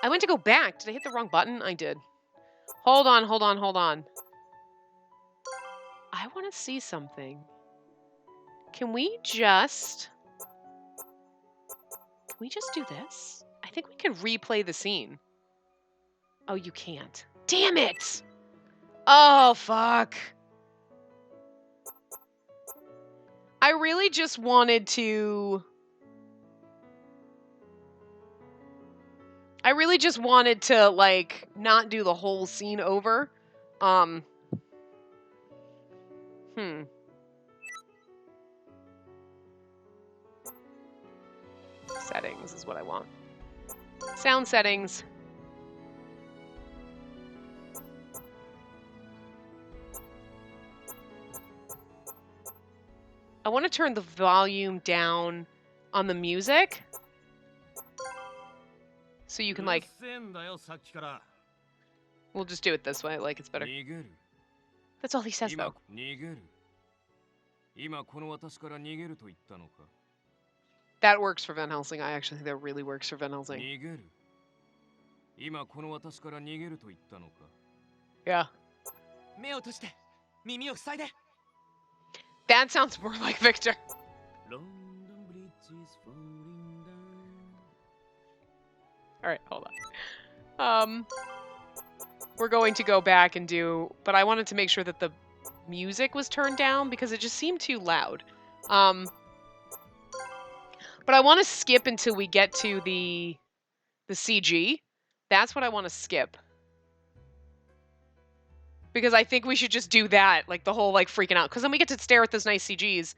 I went to go back. Did I hit the wrong button? I did. Hold on. I want to see something. Can we just do this? I think we can replay the scene. Oh, you can't. Damn it! Oh, fuck. I really just wanted to... like, not do the whole scene over. Settings is what I want. Sound settings. I want to turn the volume down on the music. So you can, like... We'll just do it this way, like it's better. That's all he says, though. That works for Van Helsing. I actually think that really works for Van Helsing. Yeah. That sounds more like Victor. Alright, hold on. We're going to go back and do... But I wanted to make sure that the music was turned down because it just seemed too loud. But I want to skip until we get to the CG. That's what I want to skip. Because I think we should just do that, like the whole like freaking out. Because then we get to stare at those nice CGs,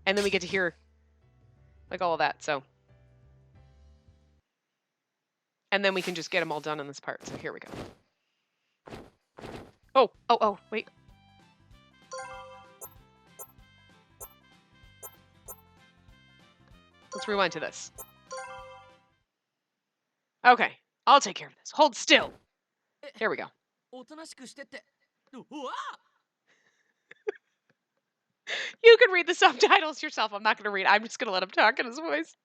and then we get to hear like all of that. So, and then we can just get them all done in this part. So here we go. Oh, wait. Let's rewind to this. Okay, I'll take care of this. Hold still. There we go. You can read the subtitles yourself. I'm not going to read. I'm just going to let him talk in his voice.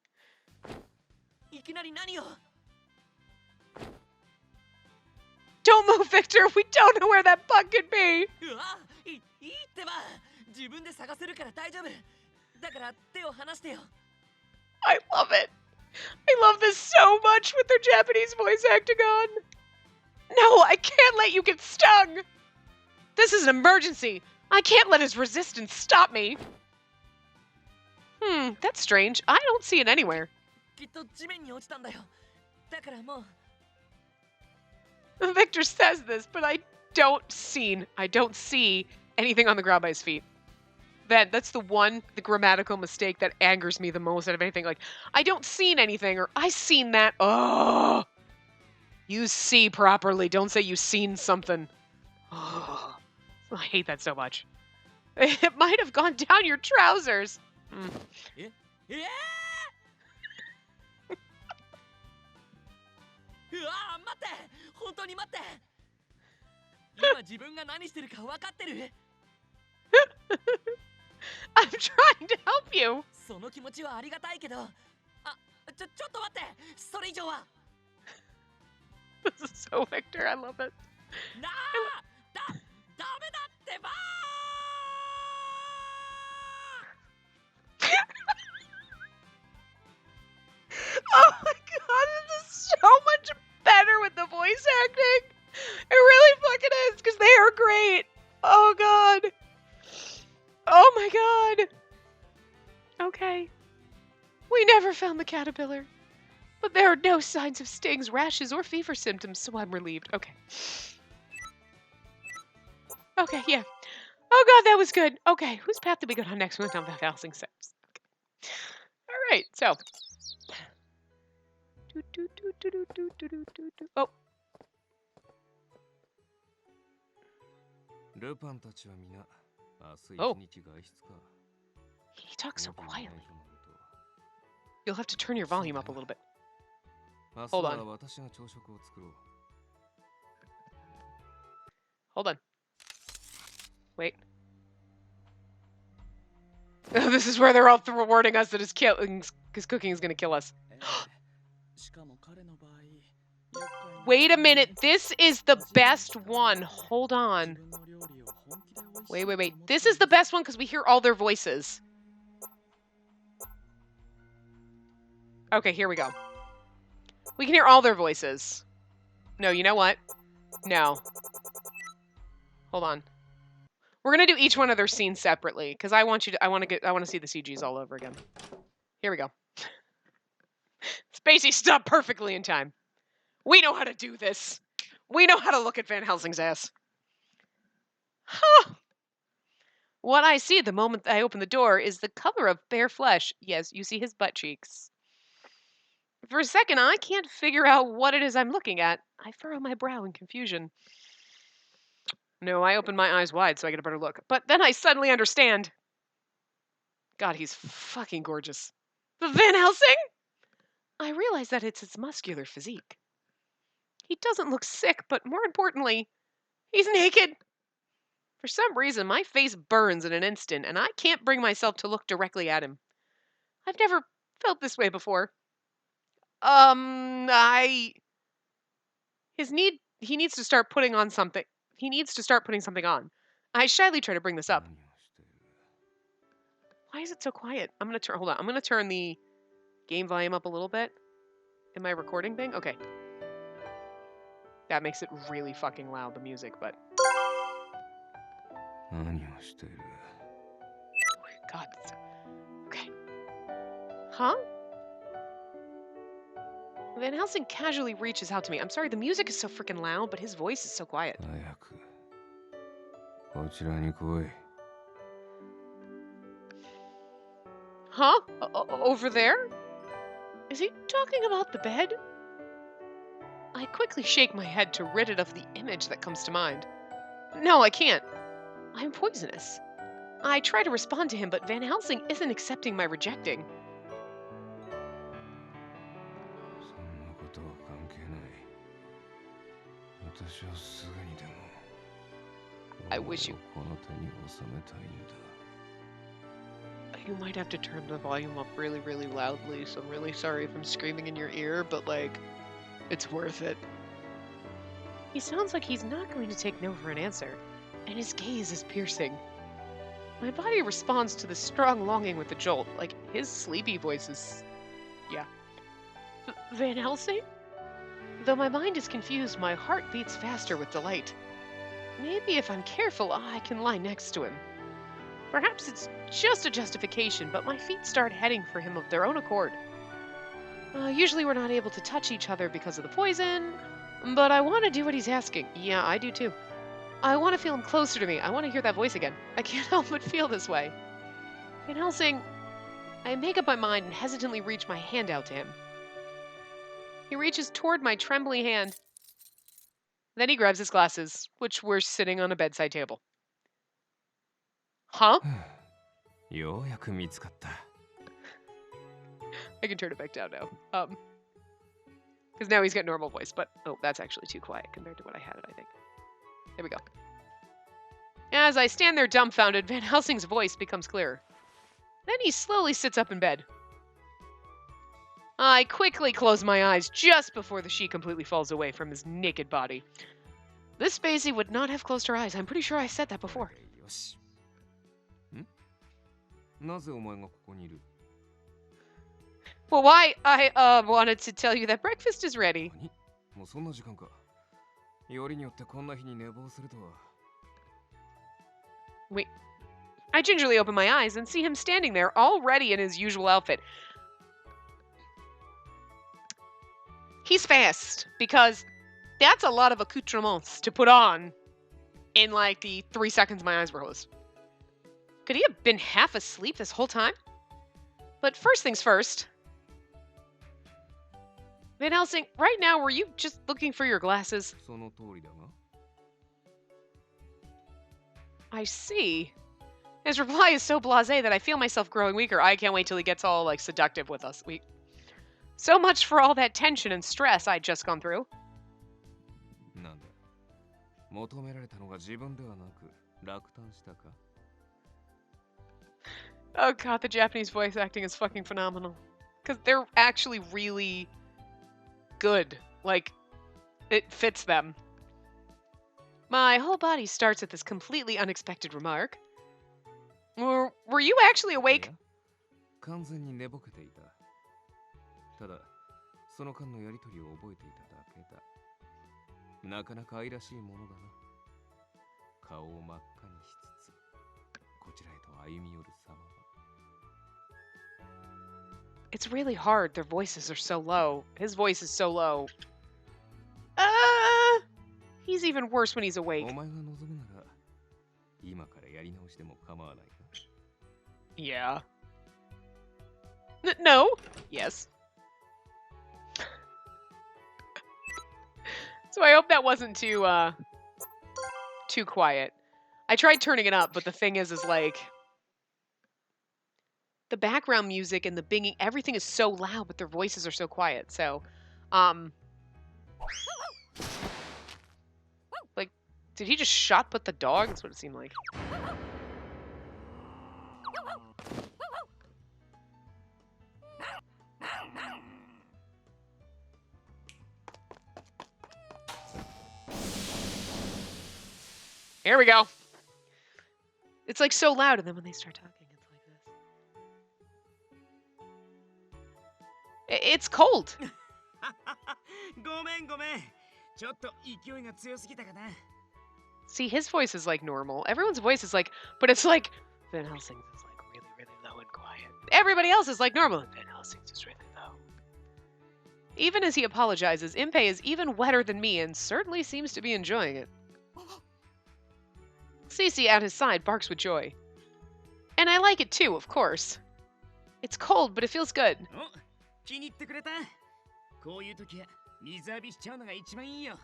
いきなり何を Don't move, Victor. We don't know where that bug could be. うわいいってば自分で探せるから大丈夫だから手を離してよ I love it. I love this so much with their Japanese voice acting on. No, I can't let you get stung. This is an emergency. I can't let his resistance stop me. That's strange. I don't see it anywhere. きっと地面に落ちたんだよだからもう Victor says this, but I don't see anything on the ground by his feet. That's the grammatical mistake that angers me the most out of anything. Like, I don't see anything, or I seen that. Oh, you see properly. Don't say you seen something. Oh, I hate that so much. It might have gone down your trousers. えうわ待って本当に待って今自分が何してるか分かってる I'm trying to help you. その気持ちはありがたいけどあちょっと待ってそれ以上は This is so Victor. I love it. なあダメだってば Oh my god, this is so much better with the voice acting. It really fucking is, because they are great. Oh god. Oh my god. Okay. We never found the caterpillar. But there are no signs of stings, rashes, or fever symptoms, so I'm relieved. Okay. Okay, yeah. Oh god, that was good. Okay, whose path did we go down next? We went down the housing steps. Okay. Alright, so. Oh. ルパンたちはみんな明日 Oh. 一日外出か He talks so quietly. You'll have to turn your volume up a little bit. 明日 Hold は on. 私が朝食を作ろう Hold on. Wait. This is where they're all warning us that his cooking is going to kill us. しかも彼の場合 Wait a minute. This is the best one. Hold on. Wait. This is the best one because we hear all their voices. Okay, here we go. We can hear all their voices. No, you know what? No. Hold on. We're gonna do each one of their scenes separately because I want to see the CGs all over again. Here we go. Spacey stopped perfectly in time. We know how to do this. We know how to look at Van Helsing's ass. Huh. What I see the moment I open the door is the color of bare flesh. Yes, you see his butt cheeks. For a second, I can't figure out what it is I'm looking at. I furrow my brow in confusion. No, I open my eyes wide so I get a better look. But then I suddenly understand. God, he's fucking gorgeous. Van Helsing? I realize that it's his muscular physique. He doesn't look sick, but more importantly, he's naked. For some reason, my face burns in an instant, and I can't bring myself to look directly at him. I've never felt this way before. He needs to start putting on something. He needs to start putting something on. I shyly try to bring this up. Why is it so quiet? Hold on. I'm gonna turn the game volume up a little bit. Am I recording thing? Okay. That makes it really fucking loud, the music, but... God. Okay. Huh? Van Helsing casually reaches out to me. I'm sorry, the music is so freaking loud, but his voice is so quiet. Huh? Over there? Is he talking about the bed? I quickly shake my head to rid it of the image that comes to mind. No, I can't. I'm poisonous. I try to respond to him, but Van Helsing isn't accepting my rejecting. I wish you... You might have to turn the volume up really, really loudly, so I'm really sorry if I'm screaming in your ear, but, like, it's worth it. He sounds like he's not going to take no for an answer, and his gaze is piercing. My body responds to the strong longing with a jolt, like his sleepy voice is... yeah. Van Helsing? Though my mind is confused, my heart beats faster with delight. Maybe if I'm careful, I can lie next to him. Perhaps it's just a justification, but my feet start heading for him of their own accord. Usually we're not able to touch each other because of the poison, but I want to do what he's asking. Yeah, I do too. I want to feel him closer to me. I want to hear that voice again. I can't help but feel this way. Van Helsing, I make up my mind and hesitantly reach my hand out to him. He reaches toward my trembling hand. Then he grabs his glasses, which were sitting on a bedside table. Huh? ようやく見つかった。 I can turn it back down now. Because now he's got normal voice, but oh, that's actually too quiet compared to what I had it, I think. There we go. As I stand there dumbfounded, Van Helsing's voice becomes clearer. Then he slowly sits up in bed. I quickly close my eyes just before the sheet completely falls away from his naked body. This Spacey would not have closed her eyes. I'm pretty sure I said that before. よし。ん？なぜお前がここにいる？ Well, why? I wanted to tell you that breakfast is ready. 何？もうそんな時間か。よりによってこんな日に寝坊するとは。 Wait. I gingerly open my eyes and see him standing there, already in his usual outfit. He's fast, because that's a lot of accoutrements to put on in, like, the 3 seconds my eyes were closed. Could he have been half asleep this whole time? But first things first. Van Helsing, right now, were you just looking for your glasses? その通りだが。 I see. His reply is so blasé that I feel myself growing weaker. I can't wait till he gets all, like, seductive with us. So much for all that tension and stress I'd just gone through. なんだ。求められたのが自分ではなく落胆したか？ Oh god, the Japanese voice acting is fucking phenomenal. Because they're actually really good. Like, it fits them. My whole body starts at this completely unexpected remark. Were you actually awake? 完全に寝ぼけていた。ただ、その間のやりとりを覚えていただけだ。なかなか愛らしいものだな。顔を真っ赤にしつつ、こちらへと歩み寄る様は。It's really hard. Their voices are so low. His voice is so low. He's even worse when he's awake. お前が望むなら、今からやり直しでも構わないか。 Yeah. No. Yes. So I hope that wasn't too quiet. I tried turning it up, but the thing is like the background music and the binging, everything is so loud, but their voices are so quiet. So, like, did he just shot put the dog? That's what it seemed like. Here we go. It's like so loud, and then when they start talking, it's like this. It's cold. ごめんごめん。ちょっと勢いが強すぎたかな。 See, his voice is like normal. Everyone's voice is like, but it's like Van Helsing's is like really, really low and quiet. Everybody else is like normal, and Van Helsing's is really low. Even as he apologizes, Impei is even wetter than me and certainly seems to be enjoying it. Spacey at his side barks with joy. And I like it too, of course. It's cold, but it feels good. お、気に入ってくれた。こういう時は水浴びしちゃうのが一番いいよ。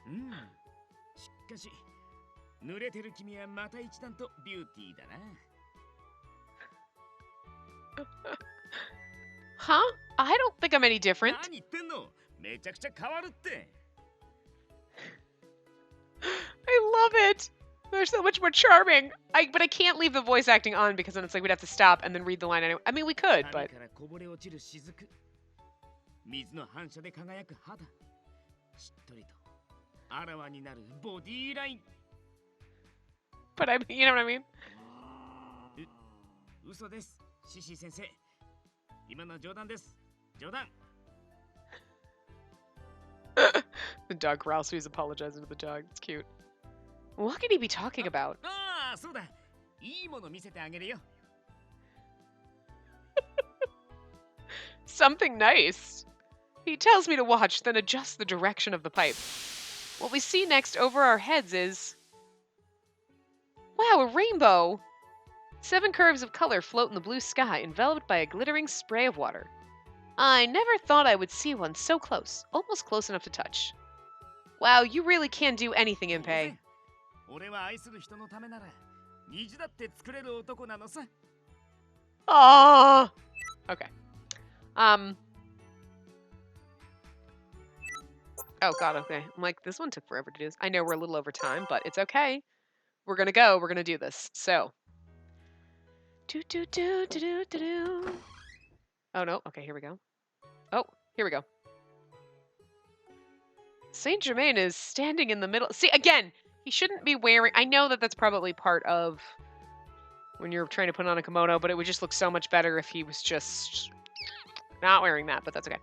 うん。しかし、濡れてる君はまた一段とビューティーだな。Huh? I don't think I'm any different. 何言ってんの？めちゃくちゃ変わるって。I love it. They're so much more charming. But I can't leave the voice acting on because then it's like we'd have to stop and then read the line anyway. I mean, we could, but 髪からこぼれ落ちる雫水の反射で輝く肌しっとりとあらわになるボディーライン but I, you know what I mean? 嘘ですシシー先生今のは冗談です冗談 The dog growls, so he's apologizing to the dog. It's cute. What could he be talking about? ああそうだいいもの見せてあげるよ Something nice. He tells me to watch, then adjust the direction of the pipe. What we see next over our heads is... Wow, a rainbow! 7 curves of color float in the blue sky, enveloped by a glittering spray of water. I never thought I would see one so close, almost close enough to touch. Wow, you really can do anything, Impei. 俺は愛する人のためなら虹だって作れる男なのさ Aww. Okay. Oh god, okay. I'm like, this one took forever to do this. I know we're a little over time, but it's okay. We're gonna go. We're gonna do this. So. Oh no. Okay, here we go. Oh, here we go. Saint Germain is standing in the middle. See, again, he shouldn't be wearing... I know that that's probably part of when you're trying to put on a kimono, but it would just look so much better if he was just not wearing that, but that's okay.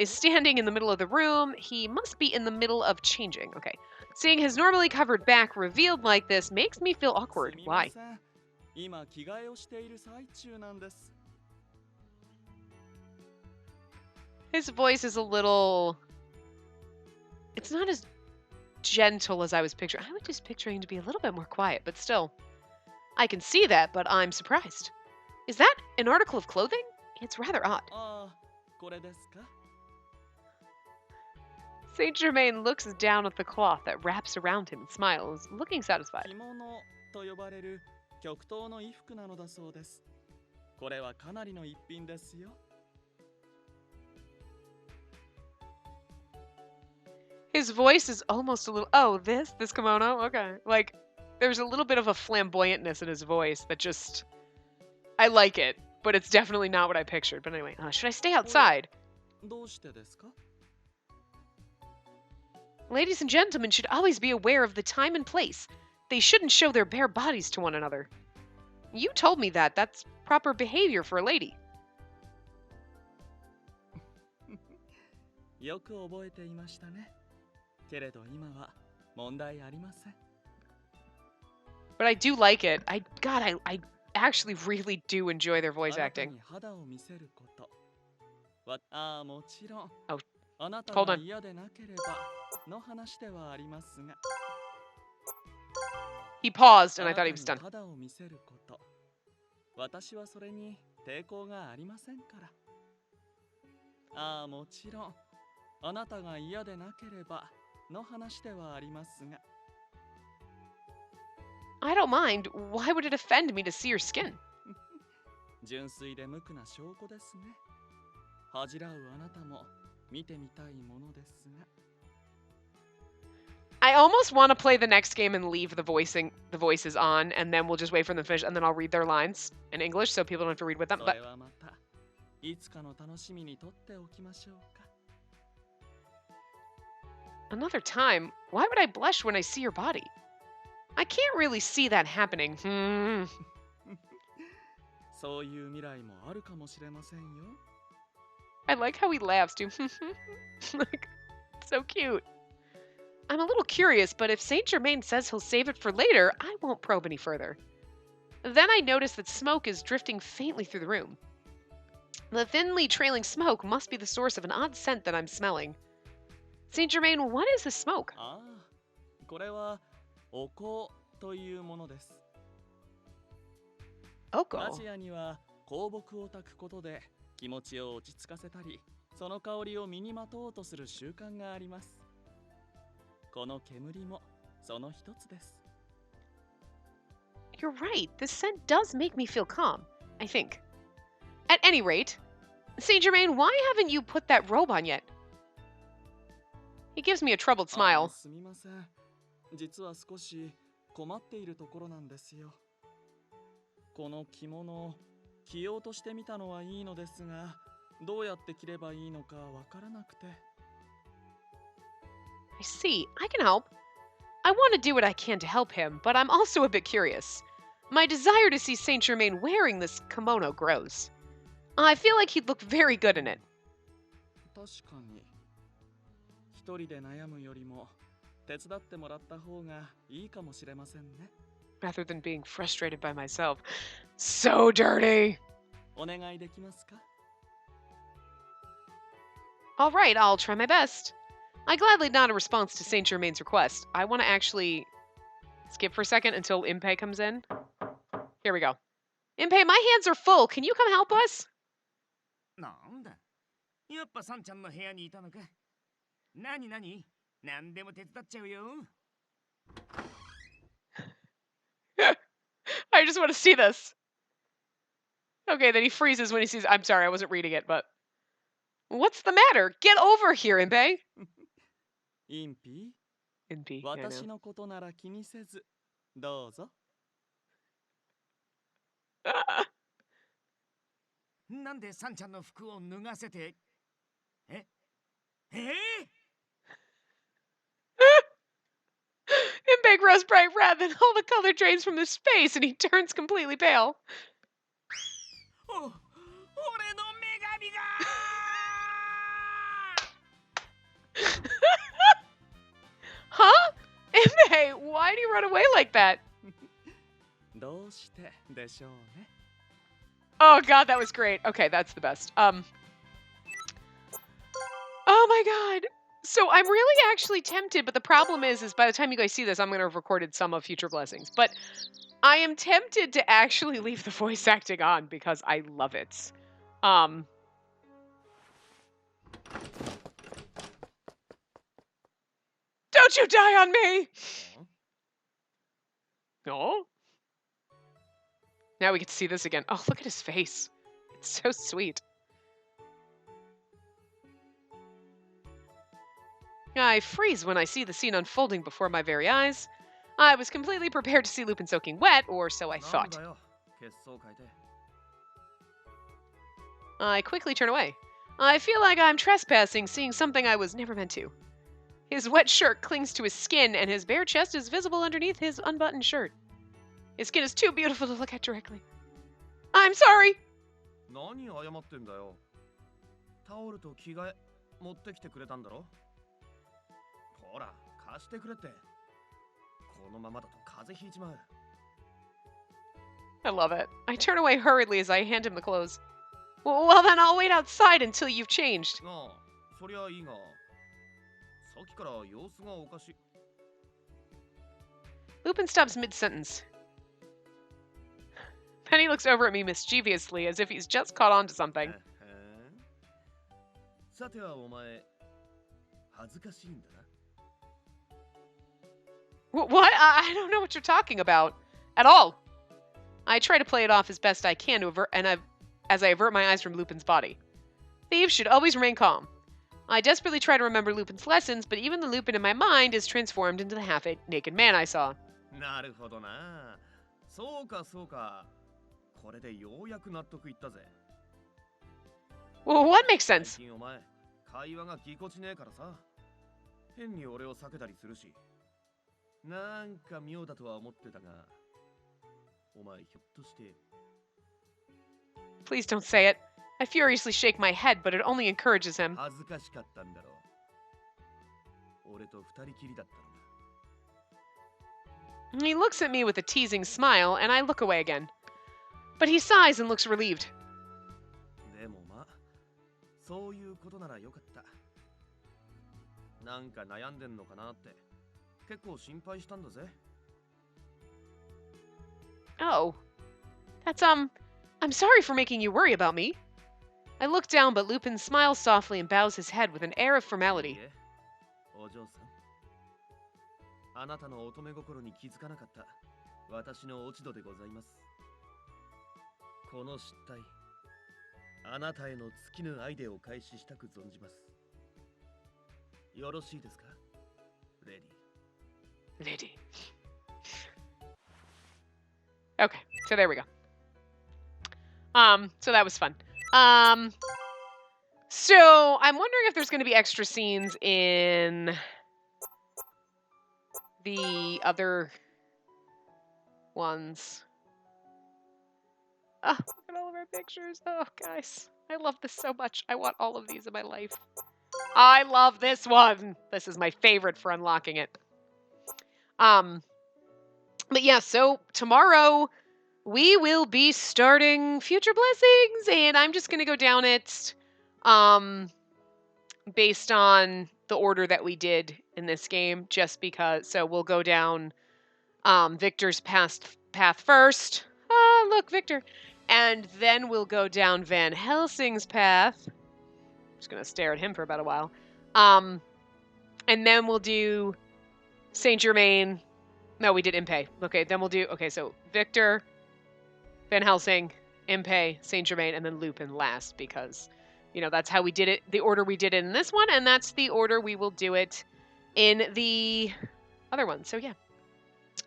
Is standing in the middle of the room. He must be in the middle of changing. Okay. Seeing his normally covered back revealed like this makes me feel awkward. Why? His voice is a little... It's not as gentle as I was picturing. I was just picturing to be a little bit more quiet, but still. I can see that, but I'm surprised. Is that an article of clothing? It's rather odd. Saint Germain looks down at the cloth that wraps around him and smiles, looking satisfied. His voice is almost a little... Oh, this kimono? Okay. Like, there's a little bit of a flamboyantness in his voice that just... I like it, but it's definitely not what I pictured. But anyway, should I stay outside? Ladies and gentlemen should always be aware of the time and place. They shouldn't show their bare bodies to one another. You told me that. That's proper behavior for a lady. But I do like it. I actually really do enjoy their voice acting. Oh, hold on. He paused and I thought he was done. I don't mind. Why would it offend me to see your skin? I almost want to play the next game and leave the voices on, and then we'll just wait for them to finish, and then I'll read their lines in English so people don't have to read with them. But another time? Why would I blush when I see your body? I can't really see that happening. I like how he laughs too. Like, so cute. I'm a little curious, but if Saint Germain says he'll save it for later, I won't probe any further. Then I notice that smoke is drifting faintly through the room. The thinly trailing smoke must be the source of an odd scent that I'm smelling. Saint Germain, what is the smoke? Oko? You're right, this scent does make me feel calm, I think. At any rate, Saint Germain, why haven't you put that robe on yet? He gives me a troubled smile. 困っているところなんですよ。この着物を着ようとしてみたのはいいのですが、どうやって着ればいいのかわからなくて。I see. I can help. I want to do what I can to help him, but I'm also a bit curious. My desire to see Saint Germain wearing this kimono grows. I feel like he'd look very good in it. 確かに、一人で悩むよりも手伝ってもらった方がいいかもしれませんね。Rather than being frustrated by myself. So dirty! お願いできますか? All right, I'll try my best. I gladly nod a response to Saint Germain's request. I want to actually skip for a second until Impei comes in. Here we go. Impei, my hands are full. Can you come help us? なんだ、やっぱサンちゃんの部屋にいたのか。なになに、なんでも手伝っちゃうよ。I just want to see this. Okay, then he freezes when he sees. I'm sorry, I wasn't reading it, but. What's the matter? Get over here, Impei. インピ Impei. ー、私のことなら気にせず、どうぞ。なんでサンちゃんの服を脱がせて。えImpei grows bright red, then all the color drains from his face and he turns completely pale. お、俺の女神がHuh? Impei, why do you run away like that? どうしてでしょうね。Oh god, that was great. Okay, that's the best. Oh my god. So I'm really actually tempted, but the problem is by the time you guys see this, I'm going to have recorded some of Future Blessings. But I am tempted to actually leave the voice acting on because I love it. Don't you die on me! No? Now we get to see this again. Oh, look at his face. It's so sweet. I freeze when I see the scene unfolding before my very eyes. I was completely prepared to see Lupin soaking wet, or so I thought. I quickly turn away. I feel like I'm trespassing, seeing something I was never meant to. His wet shirt clings to his skin, and his bare chest is visible underneath his unbuttoned shirt. His skin is too beautiful to look at directly. I'm sorry! 何謝ってんだよ。タオルと着替え持ってきてくれたんだろ。ほら、貸してくれって。このままだと風邪ひいちまう。I love it. I turn away hurriedly as I hand him the clothes. Well, then I'll wait outside until you've changed. なあ、そりゃいいが。さっきから様子がおかしい。Lupin stops mid-sentence. Then he looks over at me mischievously as if he's just caught on to something. さてはお前、恥ずかしいんだな。What? I don't know what you're talking about. At all. I try to play it off as best I can to as I avert my eyes from Lupin's body. Thieves should always remain calm. I desperately try to remember Lupin's lessons, but even the Lupin in my mind is transformed into the half-naked man I saw. なるほどな。そうかそうか。これでようやく納得いったぜ。Well, what makes sense? 最近お前、会話がぎこちねえからさ。変に俺を避けたりするし。なんか妙だとは思ってたが。お前ひょっとして。Please don't say it. I furiously shake my head, but it only encourages him. 恥ずかしかったんだろう。俺と二人きりだったのだ。He looks at me with a teasing smile, and I look away again. But he sighs and looks relieved. でもまあ、そういうことならよかった。なんか悩んでんのかなって。結構心配したんだぜ。Oh. That's, I'm sorry for making you worry about me. I look down, but Lupin smiles softly and bows his head with an air of formality. お嬢さん。あなたの乙女心に気づかなかった私の落ち度でございます。この失態、あなたへの尽きぬ愛でお返ししたく存じます。よろしいですか、レディ。Lady. Okay, so there we go. So that was fun. So I'm wondering if there's going to be extra scenes in the other ones. Oh, look at all of our pictures. Oh, guys, I love this so much. I want all of these in my life. I love this one. This is my favorite for unlocking it. But yeah, so tomorrow we will be starting Future Blessings, and I'm just gonna go down it, based on the order that we did in this game, just because. So we'll go down, Victor's path first. Ah, look, Victor. And then we'll go down Van Helsing's path. Just gonna stare at him for about a while. And then we'll do Saint Germain. No, we did Impey. Okay, then we'll do. Okay, so Victor, Van Helsing, Impey, Saint Germain, and then Lupin last, because, you know, that's how we did it. The order we did it in this one, and that's the order we will do it in the other one. So yeah,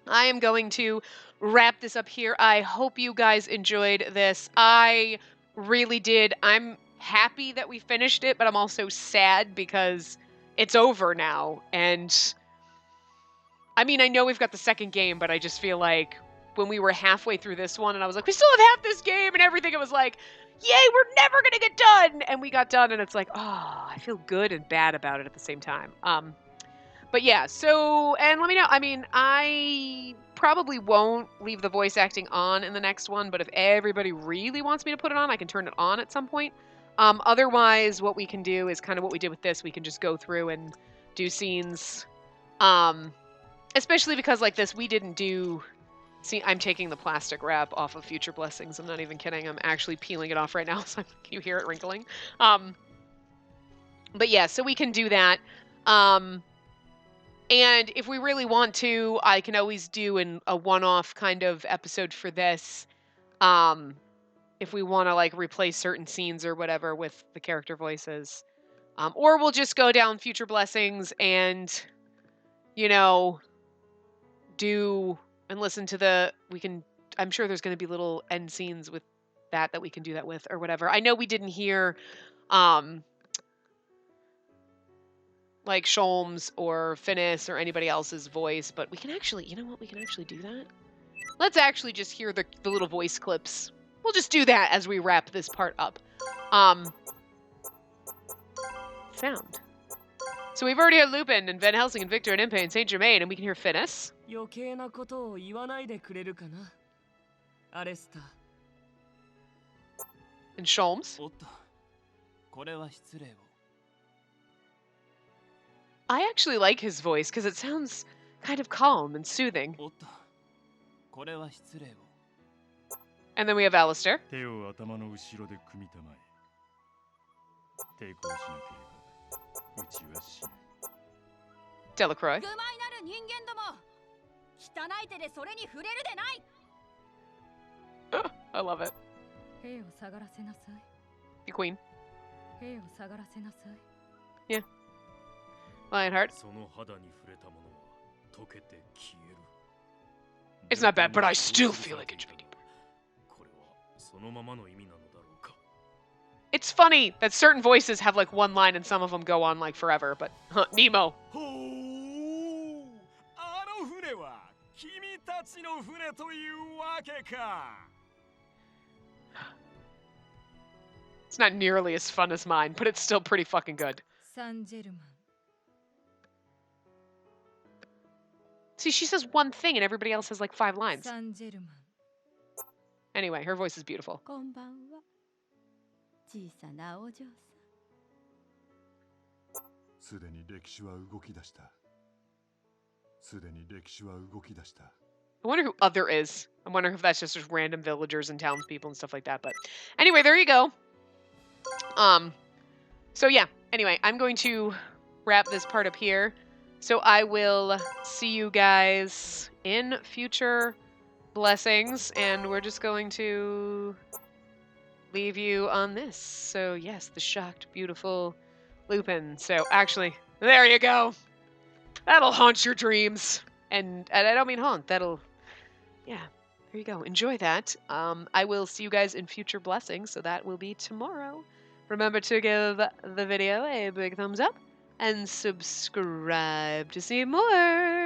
I am going to wrap this up here. I hope you guys enjoyed this. I really did. I'm happy that we finished it, but I'm also sad because it's over now. And I mean, I know we've got the second game, but I just feel like when we were halfway through this one and I was like, we still have half this game and everything, it was like, yay, we're never going to get done. And we got done and it's like, oh, I feel good and bad about it at the same time. But yeah, so, and let me know. I mean, I probably won't leave the voice acting on in the next one, but if everybody really wants me to put it on, I can turn it on at some point. Otherwise, what we can do is kind of what we did with this. We can just go through and do scenes. Especially because like this, we didn't do... See, I'm taking the plastic wrap off of Future Blessings. I'm not even kidding. I'm actually peeling it off right now, so you hear it wrinkling. But yeah, so we can do that. And if we really want to, I can always do a one-off kind of episode for this. If we want to like replace certain scenes or whatever with the character voices. Or we'll just go down Future Blessings and, you know, do and listen to I'm sure there's going to be little end scenes with that we can do that with or whatever. I know we didn't hear, like Sholmes or Finnis or anybody else's voice, but we can actually, you know what, we can actually do that. Let's actually just hear the little voice clips. We'll just do that as we wrap this part up. Sound. So we've already had Lupin and Van Helsing and Victor and Impey and Saint Germain, and we can hear Finnis. 余計なことを言わないでくれるかな、アレスタ。 And Sholmes. おっと、これは失礼を。 I actually like his voice because it sounds kind of calm and soothing. おっと、これは失礼を。 And then we have Alistair. 手を頭の後ろで組みたまえ。抵抗しなければ、うちは死ぬ。 Delacroix. 愚昧なる人間ども、汚い手でそれに触れるでない。 I love it. 兵を下がらせなさい。 The Queen. 兵を下がらせなさい。 Yeah. Lionheart. その肌に触れたものは溶けて消える。 It's not bad, but I still feel like it should be deeper. これはそのままの意味なのだろうか。 It's funny that certain voices have like one line and some of them go on like forever, but Nemo. ほう、あの船は君たちの船というわけか。 It's not nearly as fun as mine, but it's still pretty fucking good. サンジェルマン。 See, she says one thing and everybody else has like 5 lines. サンジェルマン。 Anyway, her voice is beautiful. こんばんは。小さなお嬢さん。すでに歴史は動き出した。すでに歴史は動き出した。 I wonder who Other is. I'm wondering if that's just random villagers and townspeople and stuff like that. But anyway, there you go. So yeah, anyway, I'm going to wrap this part up here. So I will see you guys in future blessings, and we're just going to leave you on this. So yes, the shocked, beautiful Lupin. So actually, there you go. That'll haunt your dreams. And I don't mean haunt, that'll, yeah, there you go. Enjoy that. I will see you guys in future blessings, so that will be tomorrow. Remember to give the video a big thumbs up and subscribe to see more.